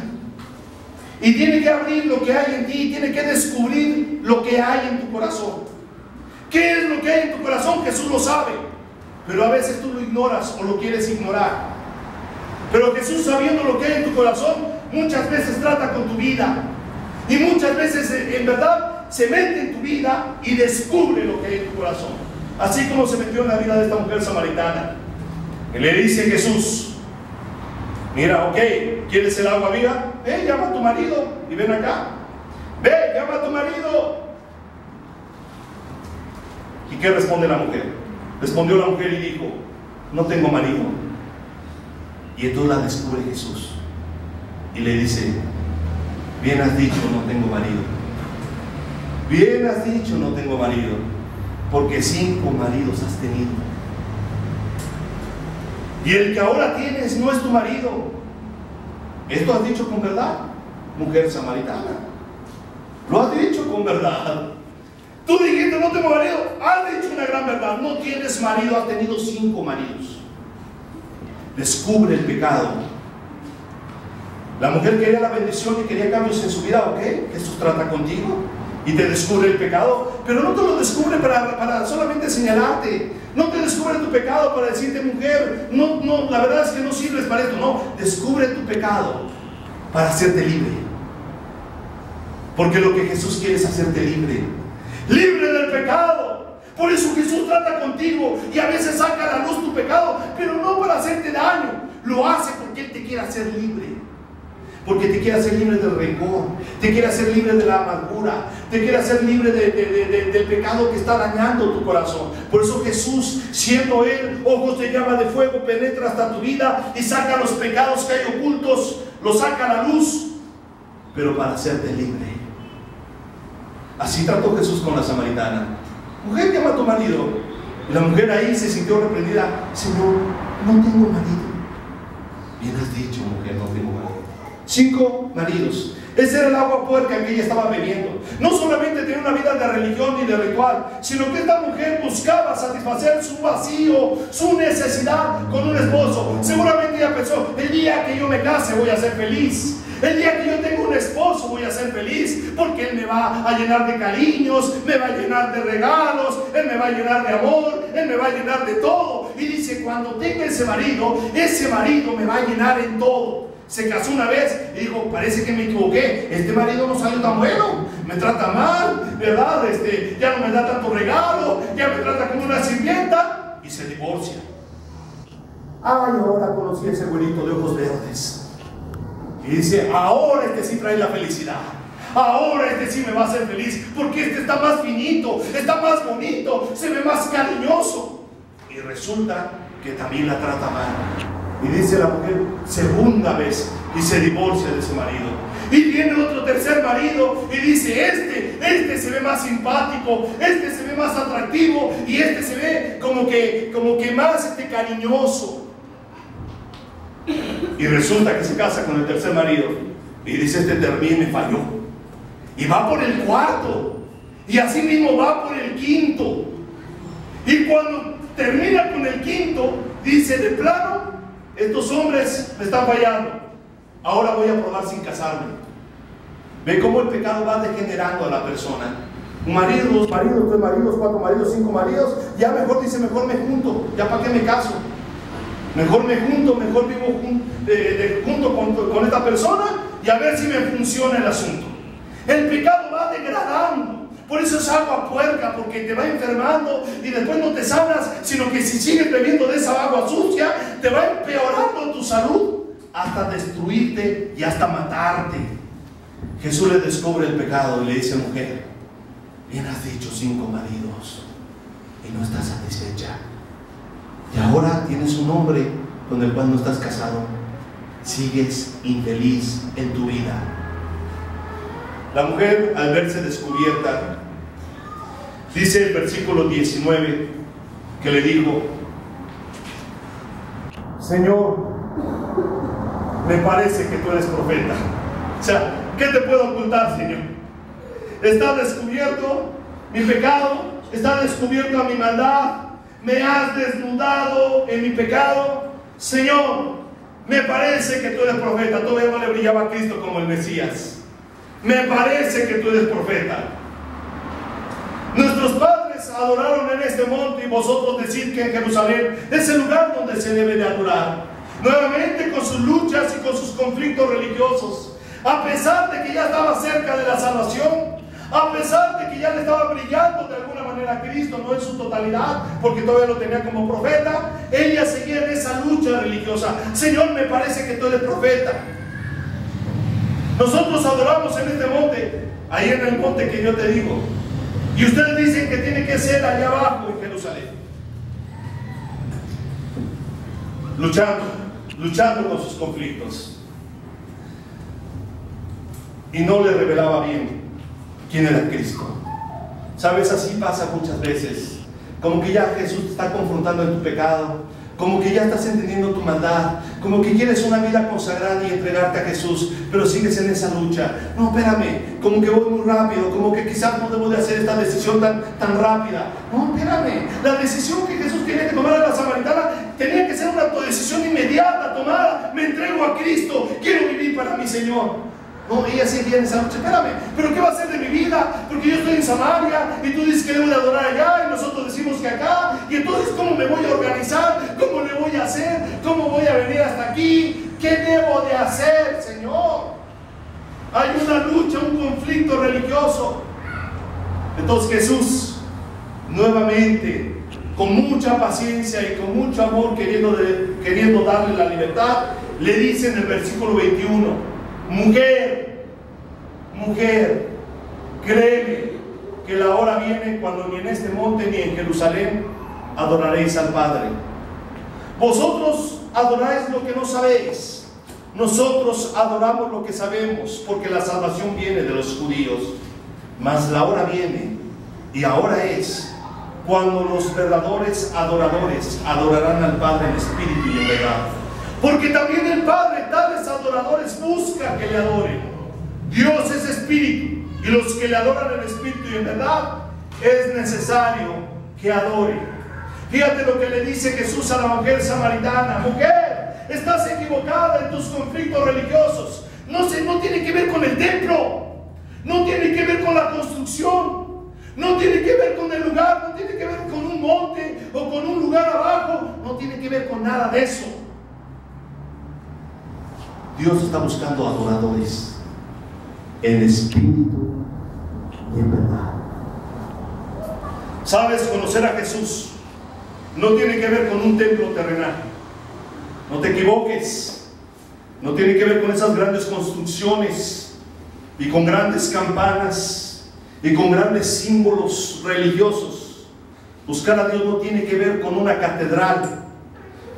Y tiene que abrir lo que hay en ti. Tiene que descubrir lo que hay en tu corazón. ¿Qué es lo que hay en tu corazón? Jesús lo sabe. Pero a veces tú lo ignoras o lo quieres ignorar. Pero Jesús, sabiendo lo que hay en tu corazón, muchas veces trata con tu vida. Y muchas veces en verdad se mete en tu vida y descubre lo que hay en tu corazón. Así como se metió en la vida de esta mujer samaritana. Y le dice Jesús: mira, ok, ¿quieres el agua viva? Ve, llama a tu marido y ven acá. Ve, llama a tu marido. ¿Y qué responde la mujer? Respondió la mujer y dijo: no tengo marido. Y entonces la descubre Jesús y le dice: bien has dicho, no tengo marido. Bien has dicho, no tengo marido, porque 5 maridos has tenido. Y el que ahora tienes no es tu marido. Esto has dicho con verdad, mujer samaritana. Lo has dicho con verdad. Tú dijiste: no tengo marido. Has dicho una gran verdad. No tienes marido, has tenido 5 maridos. Descubre el pecado. La mujer quería la bendición y quería cambios en su vida. Ok, Jesús trata contigo y te descubre el pecado, pero no te lo descubre para solamente señalarte. No te descubre tu pecado para decirte: mujer, no, la verdad es que no sirves para esto. No, descubre tu pecado para hacerte libre. Porque lo que Jesús quiere es hacerte libre. Libre del pecado. Por eso Jesús trata contigo y a veces saca a la luz tu pecado, pero no para hacerte daño. Lo hace porque Él te quiere hacer libre. Porque te quiere hacer libre del rencor, te quiere hacer libre de la amargura, te quiere hacer libre del pecado que está dañando tu corazón. Por eso Jesús, siendo Él ojos de llama de fuego, penetra hasta tu vida y saca los pecados que hay ocultos, los saca a la luz, pero para hacerte libre. Así trató Jesús con la samaritana. Mujer, llama a tu marido. Y la mujer ahí se sintió reprendida: Señor, no tengo marido. Bien has dicho, mujer, no tengo marido. 5 maridos. Ese era el agua puerca que ella estaba bebiendo. No solamente tenía una vida de religión y de ritual, sino que esta mujer buscaba satisfacer su vacío, su necesidad con un esposo. Seguramente ella pensó: el día que yo me case voy a ser feliz. El día que yo tenga un esposo voy a ser feliz, porque él me va a llenar de cariños, me va a llenar de regalos, él me va a llenar de amor, él me va a llenar de todo. Y dice: cuando tenga ese marido me va a llenar en todo. Se casó una vez y dijo: parece que me equivoqué, este marido no salió tan bueno, me trata mal, ¿verdad? Ya no me da tanto regalo, ya me trata como una sirvienta. Y se divorcia. Ay, ahora conocí a ese güerito de ojos verdes. Y dice: ahora este sí trae la felicidad, ahora este sí me va a hacer feliz, porque este está más finito, está más bonito, se ve más cariñoso. Y resulta que también la trata mal. Y dice la mujer segunda vez, y se divorcia de ese marido. Y viene otro tercer marido y dice: este se ve más simpático, este se ve más atractivo, y este se ve como que más cariñoso. Y resulta que se casa con el tercer marido y dice: este también me falló. Y va por el cuarto, y así mismo va por el quinto. Y cuando termina con el quinto, dice: de plano, estos hombres me están fallando, ahora voy a probar sin casarme. Ve cómo el pecado va degenerando a la persona. Un marido, dos maridos, tres maridos, cuatro maridos, cinco maridos. Ya mejor dice: mejor me junto, ya para qué me caso. Mejor me junto, mejor vivo junto con esta persona, y a ver si me funciona el asunto. El pecado va degradando. Por eso es agua puerca, porque te va enfermando y después no te sanas, sino que si sigues bebiendo de esa agua sucia, te va empeorando tu salud hasta destruirte y hasta matarte. Jesús le descubre el pecado y le dice: mujer, bien has dicho, 5 maridos y no estás satisfecha. Y ahora tienes un hombre con el cual no estás casado. Sigues infeliz en tu vida. La mujer, al verse descubierta, dice el versículo 19 que le dijo: Señor, me parece que tú eres profeta. O sea, ¿qué te puedo ocultar, Señor? Está descubierto mi pecado, está descubierta mi maldad, me has desnudado en mi pecado. Señor, me parece que tú eres profeta. Todavía no le brillaba a Cristo como el Mesías. Me parece que tú eres profeta. Nuestros padres adoraron en este monte, y vosotros decid que en Jerusalén es el lugar donde se debe de adorar. Nuevamente, con sus luchas y con sus conflictos religiosos, a pesar de que ya estaba cerca de la salvación, a pesar de que ya le estaba brillando de alguna manera a Cristo, no en su totalidad, porque todavía lo tenía como profeta, ella seguía en esa lucha religiosa. Señor, me parece que tú eres profeta. Nosotros adoramos en este monte, ahí en el monte que yo te digo, y ustedes dicen que tiene que ser allá abajo en Jerusalén. Luchando con sus conflictos. Y no le revelaba bien quién era Cristo. Sabes, así pasa muchas veces. Como que ya Jesús te está confrontando en tu pecado, como que ya estás entendiendo tu maldad, como que quieres una vida consagrada y entregarte a Jesús, pero sigues en esa lucha. No, espérame, como que voy muy rápido, como que quizás no debo de hacer esta decisión tan rápida. No, espérame, la decisión que Jesús tiene que tomar a la samaritana tenía que ser una decisión inmediata, tomada. Me entrego a Cristo, quiero vivir para mi Señor. No, ella seguía en esa lucha. Espérame, pero ¿qué va a ser de mi vida? Porque yo estoy en Samaria y tú dices que debo de adorar allá y nosotros decimos que acá. Y entonces, ¿cómo me voy a organizar? ¿Cómo le voy a hacer? ¿Cómo voy a venir hasta aquí? ¿Qué debo de hacer, Señor? Hay una lucha, un conflicto religioso. Entonces Jesús, nuevamente, con mucha paciencia y con mucho amor, queriendo darle la libertad, le dice en el versículo 21: Mujer, créeme que la hora viene cuando ni en este monte ni en Jerusalén adoraréis al Padre. Vosotros adoráis lo que no sabéis, nosotros adoramos lo que sabemos, porque la salvación viene de los judíos. Mas la hora viene, y ahora es, cuando los verdaderos adoradores adorarán al Padre en espíritu y en verdad. Porque también el Padre tales adoradores busca que le adoren. Dios es espíritu, y los que le adoran en espíritu y en verdad es necesario que adoren. Fíjate lo que le dice Jesús a la mujer samaritana: mujer, estás equivocada en tus conflictos religiosos. No tiene que ver con el templo, no tiene que ver con la construcción, no tiene que ver con el lugar, no tiene que ver con un monte o con un lugar abajo, no tiene que ver con nada de eso. Dios está buscando adoradores en espíritu y en verdad. Sabes, conocer a Jesús no tiene que ver con un templo terrenal. No te equivoques. No tiene que ver con esas grandes construcciones y con grandes campanas y con grandes símbolos religiosos. Buscar a Dios no tiene que ver con una catedral.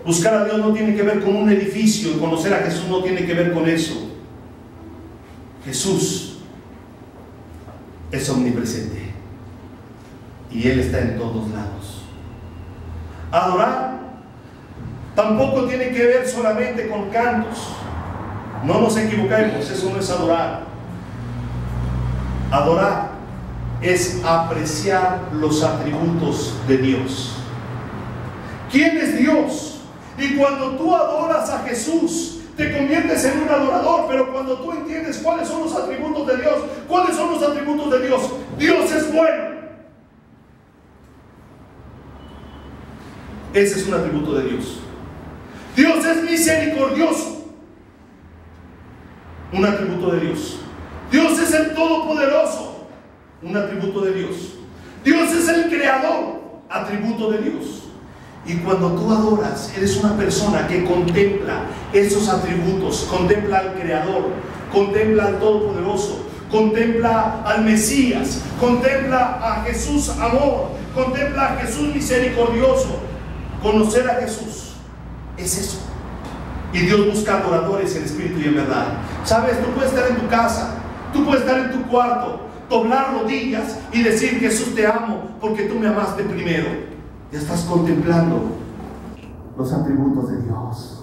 Buscar a Dios no tiene que ver con un edificio. Y conocer a Jesús no tiene que ver con eso. Jesús es omnipresente y Él está en todos lados. Adorar tampoco tiene que ver solamente con cantos. No nos equivoquemos, eso no es adorar. Adorar es apreciar los atributos de Dios. ¿Quién es Dios? Y cuando tú adoras a Jesús, te conviertes en un adorador. Pero cuando tú entiendes cuáles son los atributos de Dios, ¿cuáles son los atributos de Dios? Dios es bueno. Ese es un atributo de Dios. Dios es misericordioso. Un atributo de Dios. Dios es el Todopoderoso. Un atributo de Dios. Dios es el Creador. Atributo de Dios. Y cuando tú adoras, eres una persona que contempla esos atributos. Contempla al Creador. Contempla al Todopoderoso. Contempla al Mesías. Contempla a Jesús amor. Contempla a Jesús misericordioso. Conocer a Jesús es eso. Y Dios busca adoradores en espíritu y en verdad. Sabes, tú puedes estar en tu casa, tú puedes estar en tu cuarto, doblar rodillas y decir: Jesús, te amo porque tú me amaste primero. Ya estás contemplando los atributos de Dios.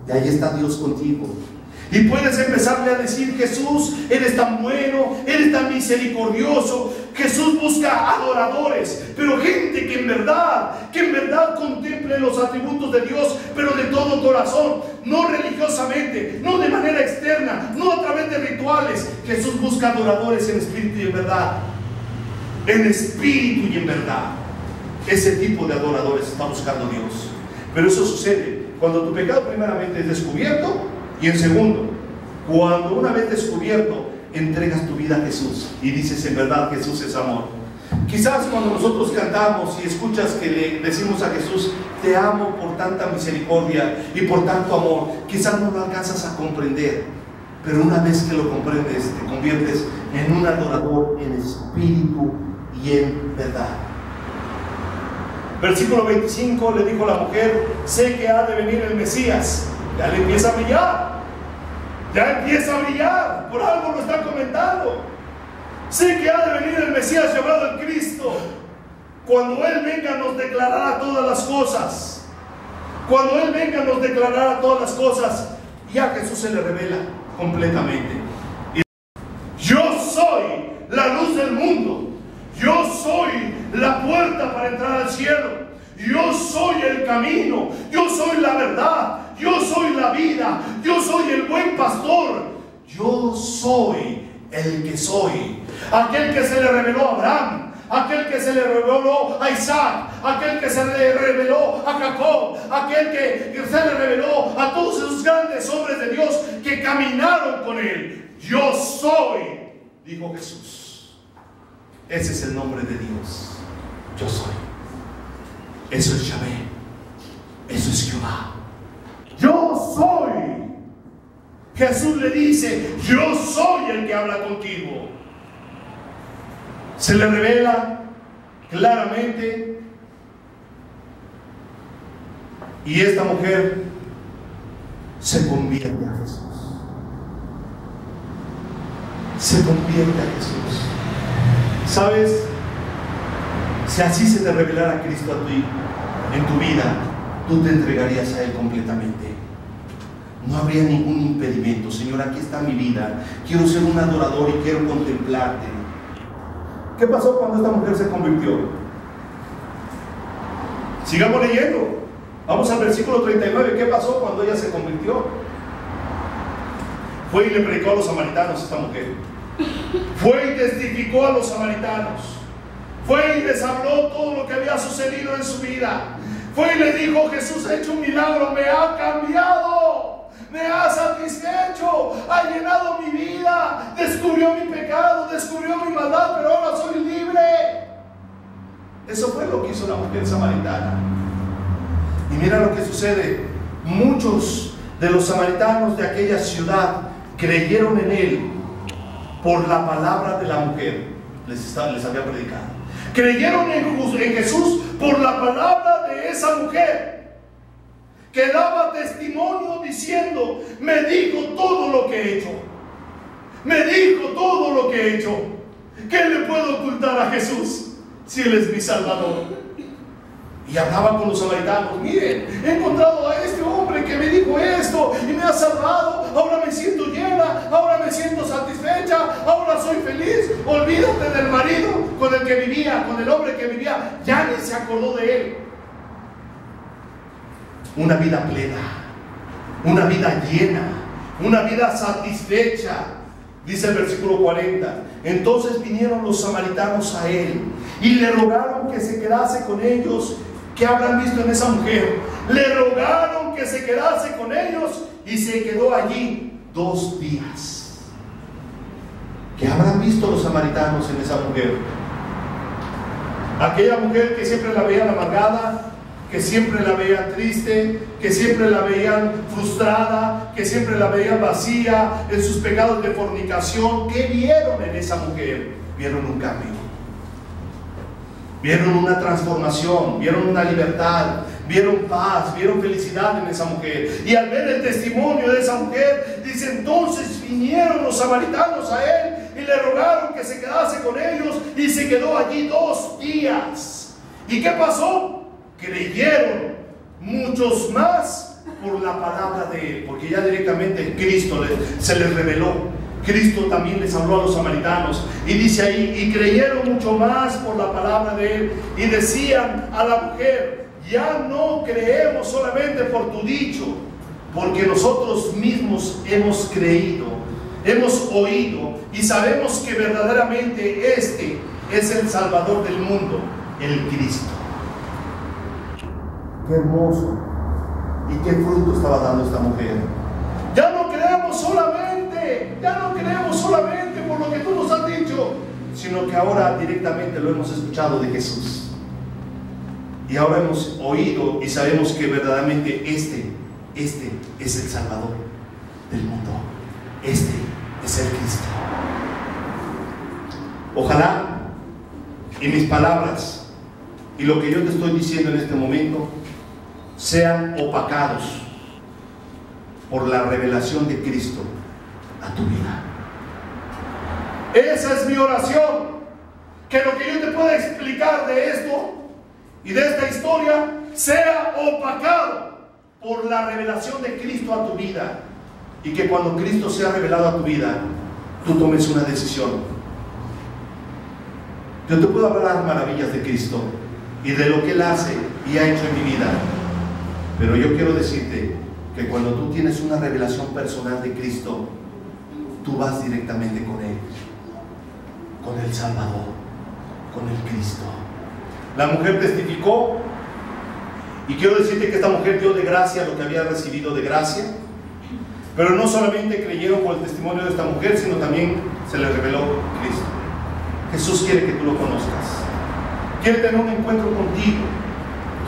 Y ahí está Dios contigo. Y puedes empezarle a decir: Jesús, eres tan bueno, eres tan misericordioso. Jesús busca adoradores, pero gente que en verdad contemple los atributos de Dios, pero de todo corazón, no religiosamente, no de manera externa, no a través de rituales. Jesús busca adoradores en espíritu y en verdad. En espíritu y en verdad. Ese tipo de adoradores está buscando Dios. Pero eso sucede cuando tu pecado primeramente es descubierto, y en segundo, cuando una vez descubierto, entregas tu vida a Jesús y dices: en verdad Jesús es amor. Quizás cuando nosotros cantamos y escuchas que le decimos a Jesús: te amo por tanta misericordia y por tanto amor, quizás no lo alcanzas a comprender, pero una vez que lo comprendes, te conviertes en un adorador en espíritu y en verdad. Versículo 25, le dijo la mujer: sé que ha de venir el Mesías. Ya le empieza a brillar. Ya empieza a brillar. Por algo lo está comentando. Sé que ha de venir el Mesías llamado el Cristo. Cuando Él venga nos declarará todas las cosas. Cuando Él venga nos declarará todas las cosas. Y a Jesús se le revela completamente. Yo soy la luz del mundo. Yo soy la puerta para entrar al cielo. Yo soy el camino. Yo soy la verdad. Yo soy la vida. Yo soy el buen pastor. Yo soy el que soy. Aquel que se le reveló a Abraham, aquel que se le reveló a Isaac, aquel que se le reveló a Jacob, aquel que se le reveló a todos esos grandes hombres de Dios que caminaron con Él. Yo soy, dijo Jesús. Ese es el nombre de Dios. Yo soy. Eso es Yahvé. Eso es Jehová. Yo soy. Jesús le dice: yo soy el que habla contigo. Se le revela claramente. Y esta mujer se convierte a Jesús. Se convierte a Jesús. ¿Sabes? Si así se te revelara Cristo a ti en tu vida, tú te entregarías a Él completamente. no habría ningún impedimento. Señor, aquí está mi vida, quiero ser un adorador y quiero contemplarte. ¿Qué pasó cuando esta mujer se convirtió? Sigamos leyendo. Vamos al versículo 39. ¿Qué pasó cuando ella se convirtió? Fue y le predicó a los samaritanos esta mujer. Fue y testificó a los samaritanos. Fue y les habló todo lo que había sucedido en su vida. Fue y le dijo: Jesús ha hecho un milagro, me ha cambiado, me ha satisfecho, ha llenado mi vida, descubrió mi pecado, descubrió mi maldad, pero ahora soy libre. Eso fue lo que hizo la mujer samaritana. Y mira lo que sucede. Muchos de los samaritanos de aquella ciudad creyeron en él por la palabra de la mujer. Les había predicado. Creyeron en Jesús por la palabra de esa mujer, que daba testimonio diciendo: me dijo todo lo que he hecho, me dijo todo lo que he hecho. ¿Qué le puedo ocultar a Jesús si Él es mi Salvador? Y hablaba con los samaritanos: miren, he encontrado a este hombre que me dijo esto y me ha salvado, ahora me siento llena, ahora me siento satisfecha, ahora soy feliz. Olvídate del marido con el que vivía, con el hombre que vivía, ya ni se acordó de él. Una vida plena, una vida llena, una vida satisfecha. Dice el versículo 40: entonces vinieron los samaritanos a él y le rogaron que se quedase con ellos. ¿Qué habrán visto en esa mujer? Le rogaron que se quedase con ellos y se quedó allí 2 días. ¿Qué habrán visto los samaritanos en esa mujer? Aquella mujer que siempre la veían amargada, que siempre la veían triste, que siempre la veían frustrada, que siempre la veían vacía en sus pecados de fornicación. ¿Qué vieron en esa mujer? Vieron un cambio, vieron una transformación, vieron una libertad, vieron paz, vieron felicidad en esa mujer. Y al ver el testimonio de esa mujer, dice: entonces vinieron los samaritanos a él y le rogaron que se quedase con ellos, y se quedó allí 2 días. ¿Y qué pasó? Creyeron muchos más por la palabra de él, porque ya directamente Cristo se les reveló. Cristo también les habló a los samaritanos, y dice ahí: y creyeron mucho más por la palabra de él, y decían a la mujer: ya no creemos solamente por tu dicho, porque nosotros mismos hemos creído, hemos oído y sabemos que verdaderamente este es el Salvador del mundo, el Cristo. Qué hermoso. ¿Y qué fruto estaba dando esta mujer? Ya no creemos solamente por lo que tú nos has dicho, sino que ahora directamente lo hemos escuchado de Jesús, y ahora hemos oído y sabemos que verdaderamente este es el Salvador del mundo, este es el Cristo. Ojalá y mis palabras y lo que yo te estoy diciendo en este momento sean opacados por la revelación de Cristo a tu vida. Esa es mi oración, que lo que yo te pueda explicar de esto y de esta historia sea opacado por la revelación de Cristo a tu vida, y que cuando Cristo sea revelado a tu vida, tú tomes una decisión. Yo te puedo hablar maravillas de Cristo y de lo que Él hace y ha hecho en mi vida, pero yo quiero decirte que cuando tú tienes una revelación personal de Cristo, tú vas directamente con Él, con el Salvador, con el Cristo. La mujer testificó, y quiero decirte que esta mujer dio de gracia lo que había recibido de gracia, pero no solamente creyeron por el testimonio de esta mujer, sino también se le reveló Cristo. Jesús quiere que tú lo conozcas, quiere tener un encuentro contigo,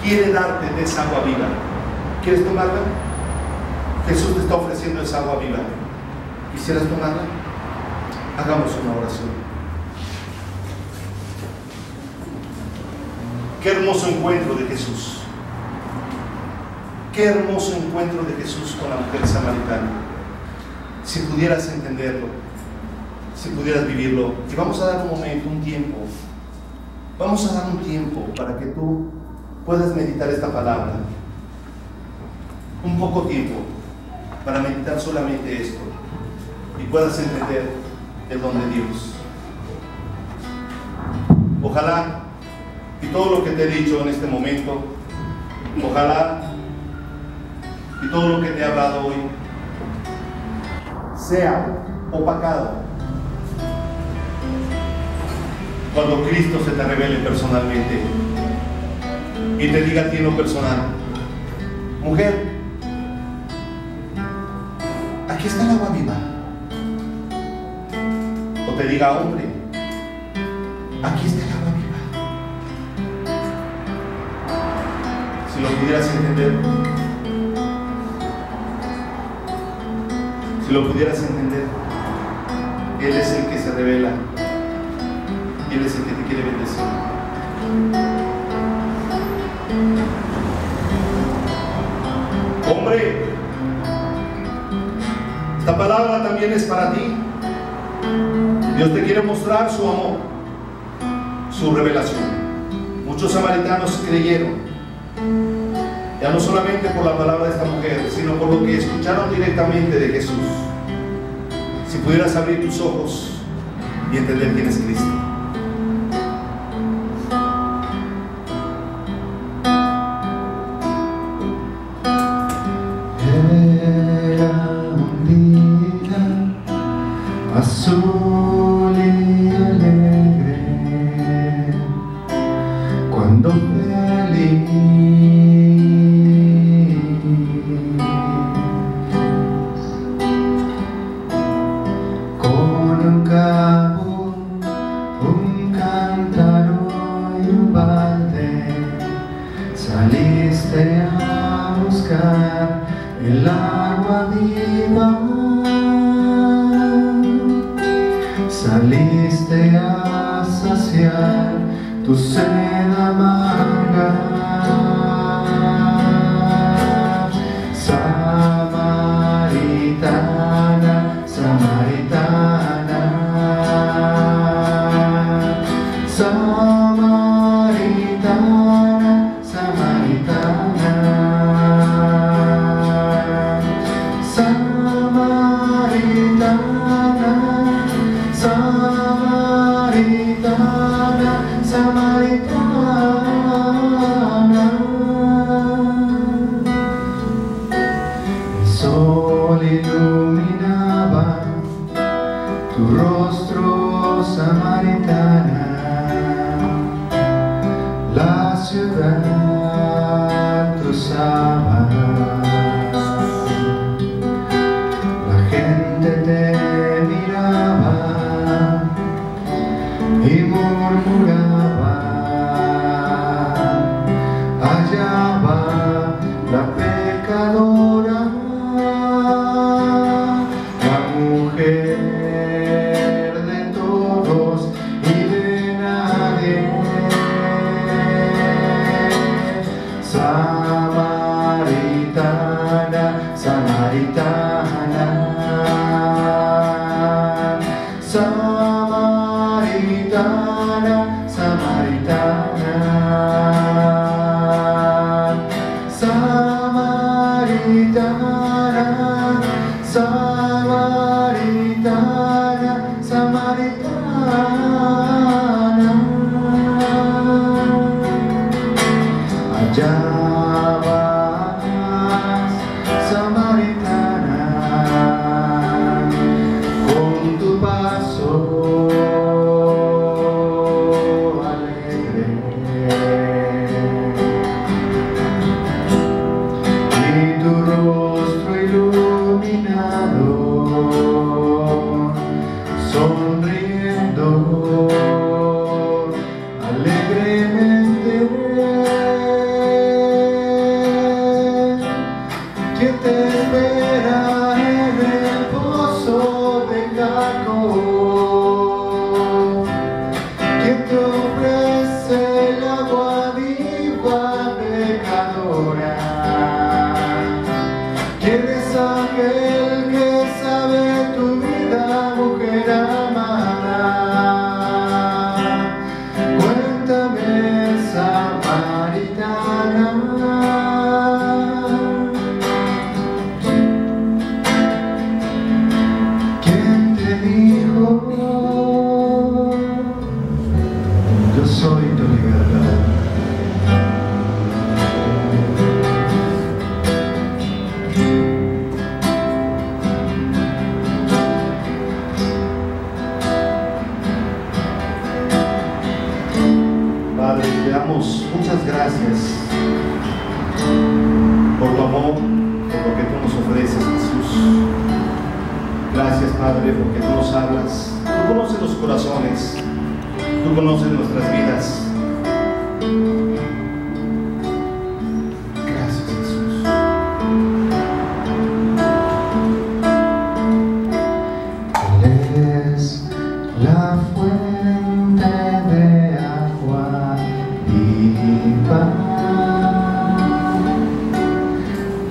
quiere darte de esa agua viva. ¿Quieres tomarla? Jesús te está ofreciendo esa agua viva. ¿Quisieras tomarla? Hagamos una oración. Qué hermoso encuentro de Jesús. Qué hermoso encuentro de Jesús con la mujer samaritana. Si pudieras entenderlo, si pudieras vivirlo. Y vamos a dar un momento, un tiempo. Vamos a dar un tiempo para que tú puedas meditar esta palabra. Un poco tiempo. para meditar solamente esto y puedas entender el don de Dios. Ojalá y todo lo que te he dicho en este momento, ojalá y todo lo que te he hablado hoy sea opacado cuando Cristo se te revele personalmente y te diga a ti en lo personal: mujer, aquí está el agua viva. O te diga: hombre, aquí está el agua viva. Si lo pudieras entender, Él es el que se revela, Él es el que te quiere bendecir. Hombre, esta palabra también es para ti. Dios te quiere mostrar su amor, su revelación. Muchos samaritanos creyeron, ya no solamente por la palabra de esta mujer, sino por lo que escucharon directamente de Jesús. Si pudieras abrir tus ojos y entender quién es Cristo. Era un día azul y alegre, cuando feliz con un cabo, un cántaro y un balde saliste a buscar el agua viva. Saliste a saciar tu sed amarga. Samaritana, samaritana, samaritana, samaritana, samaritana, samaritana, samaritana. El sol iluminaba tu rostro, samaritana. La ciudad cruzaba, la gente te miraba y murmuraba. Allá va la pecadora, la mujer de todos y de nadie. Samaritana, samaritana, samaritana, samaritana, samaritana, samaritana, samaritana. Allá vas, samaritana, con tu paso alegre y tu rostro iluminado, sonriendo alegremente. ¿Quién te espera en el pozo de Jacob? ¿Quién te ofrece el agua viva, pecadora? ¿Quién es aquel que sabe tu vida, mujer amada? Cuéntame, samaritana. Padre, te damos muchas gracias por tu amor, por lo que tú nos ofreces, Jesús. Gracias, Padre, porque tú nos hablas. Tú conoces los corazones, tú conoces nuestras vidas. Gracias, Jesús. Él es la fuente de agua viva,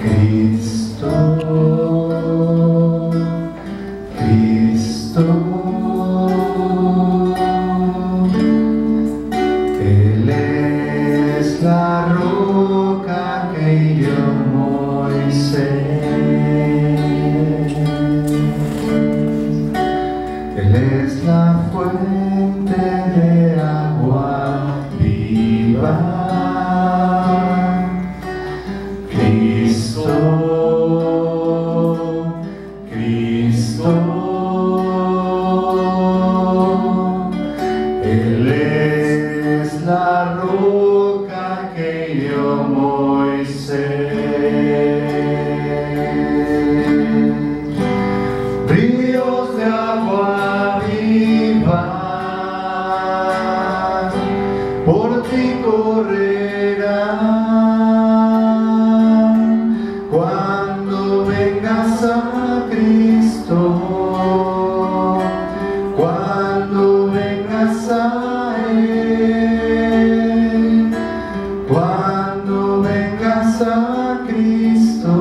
Cristo, Cristo. Él es la roca que hirió Moisés. Él es la fuente de agua viva, Cristo, Cristo. Él es la roca que hirió Moisés. Ríos de agua viva por ti correrán cuando vengas a Cristo, cuando vengas a Él, cuando vengas a Cristo,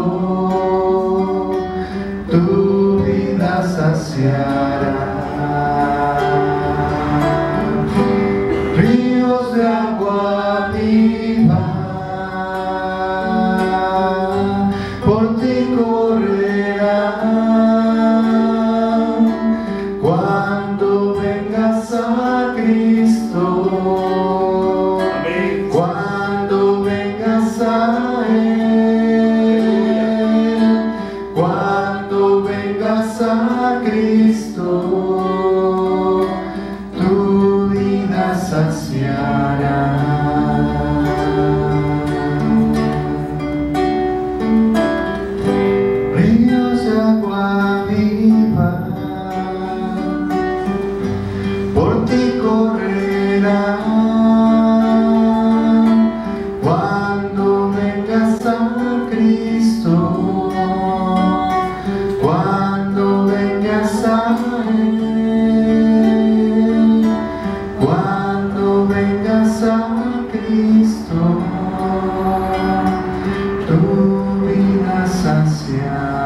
tu vida saciará. Ríos de agua viva por ti correrán cuando vengas a Cristo. Amén. Cuando vengas a Él, cuando vengas a Cristo, tu vida saciará. Ríos de agua viva por ti correrán cuando vengas a Cristo, cuando vengas a Él, cuando vengas a Cristo, tu vida saciará.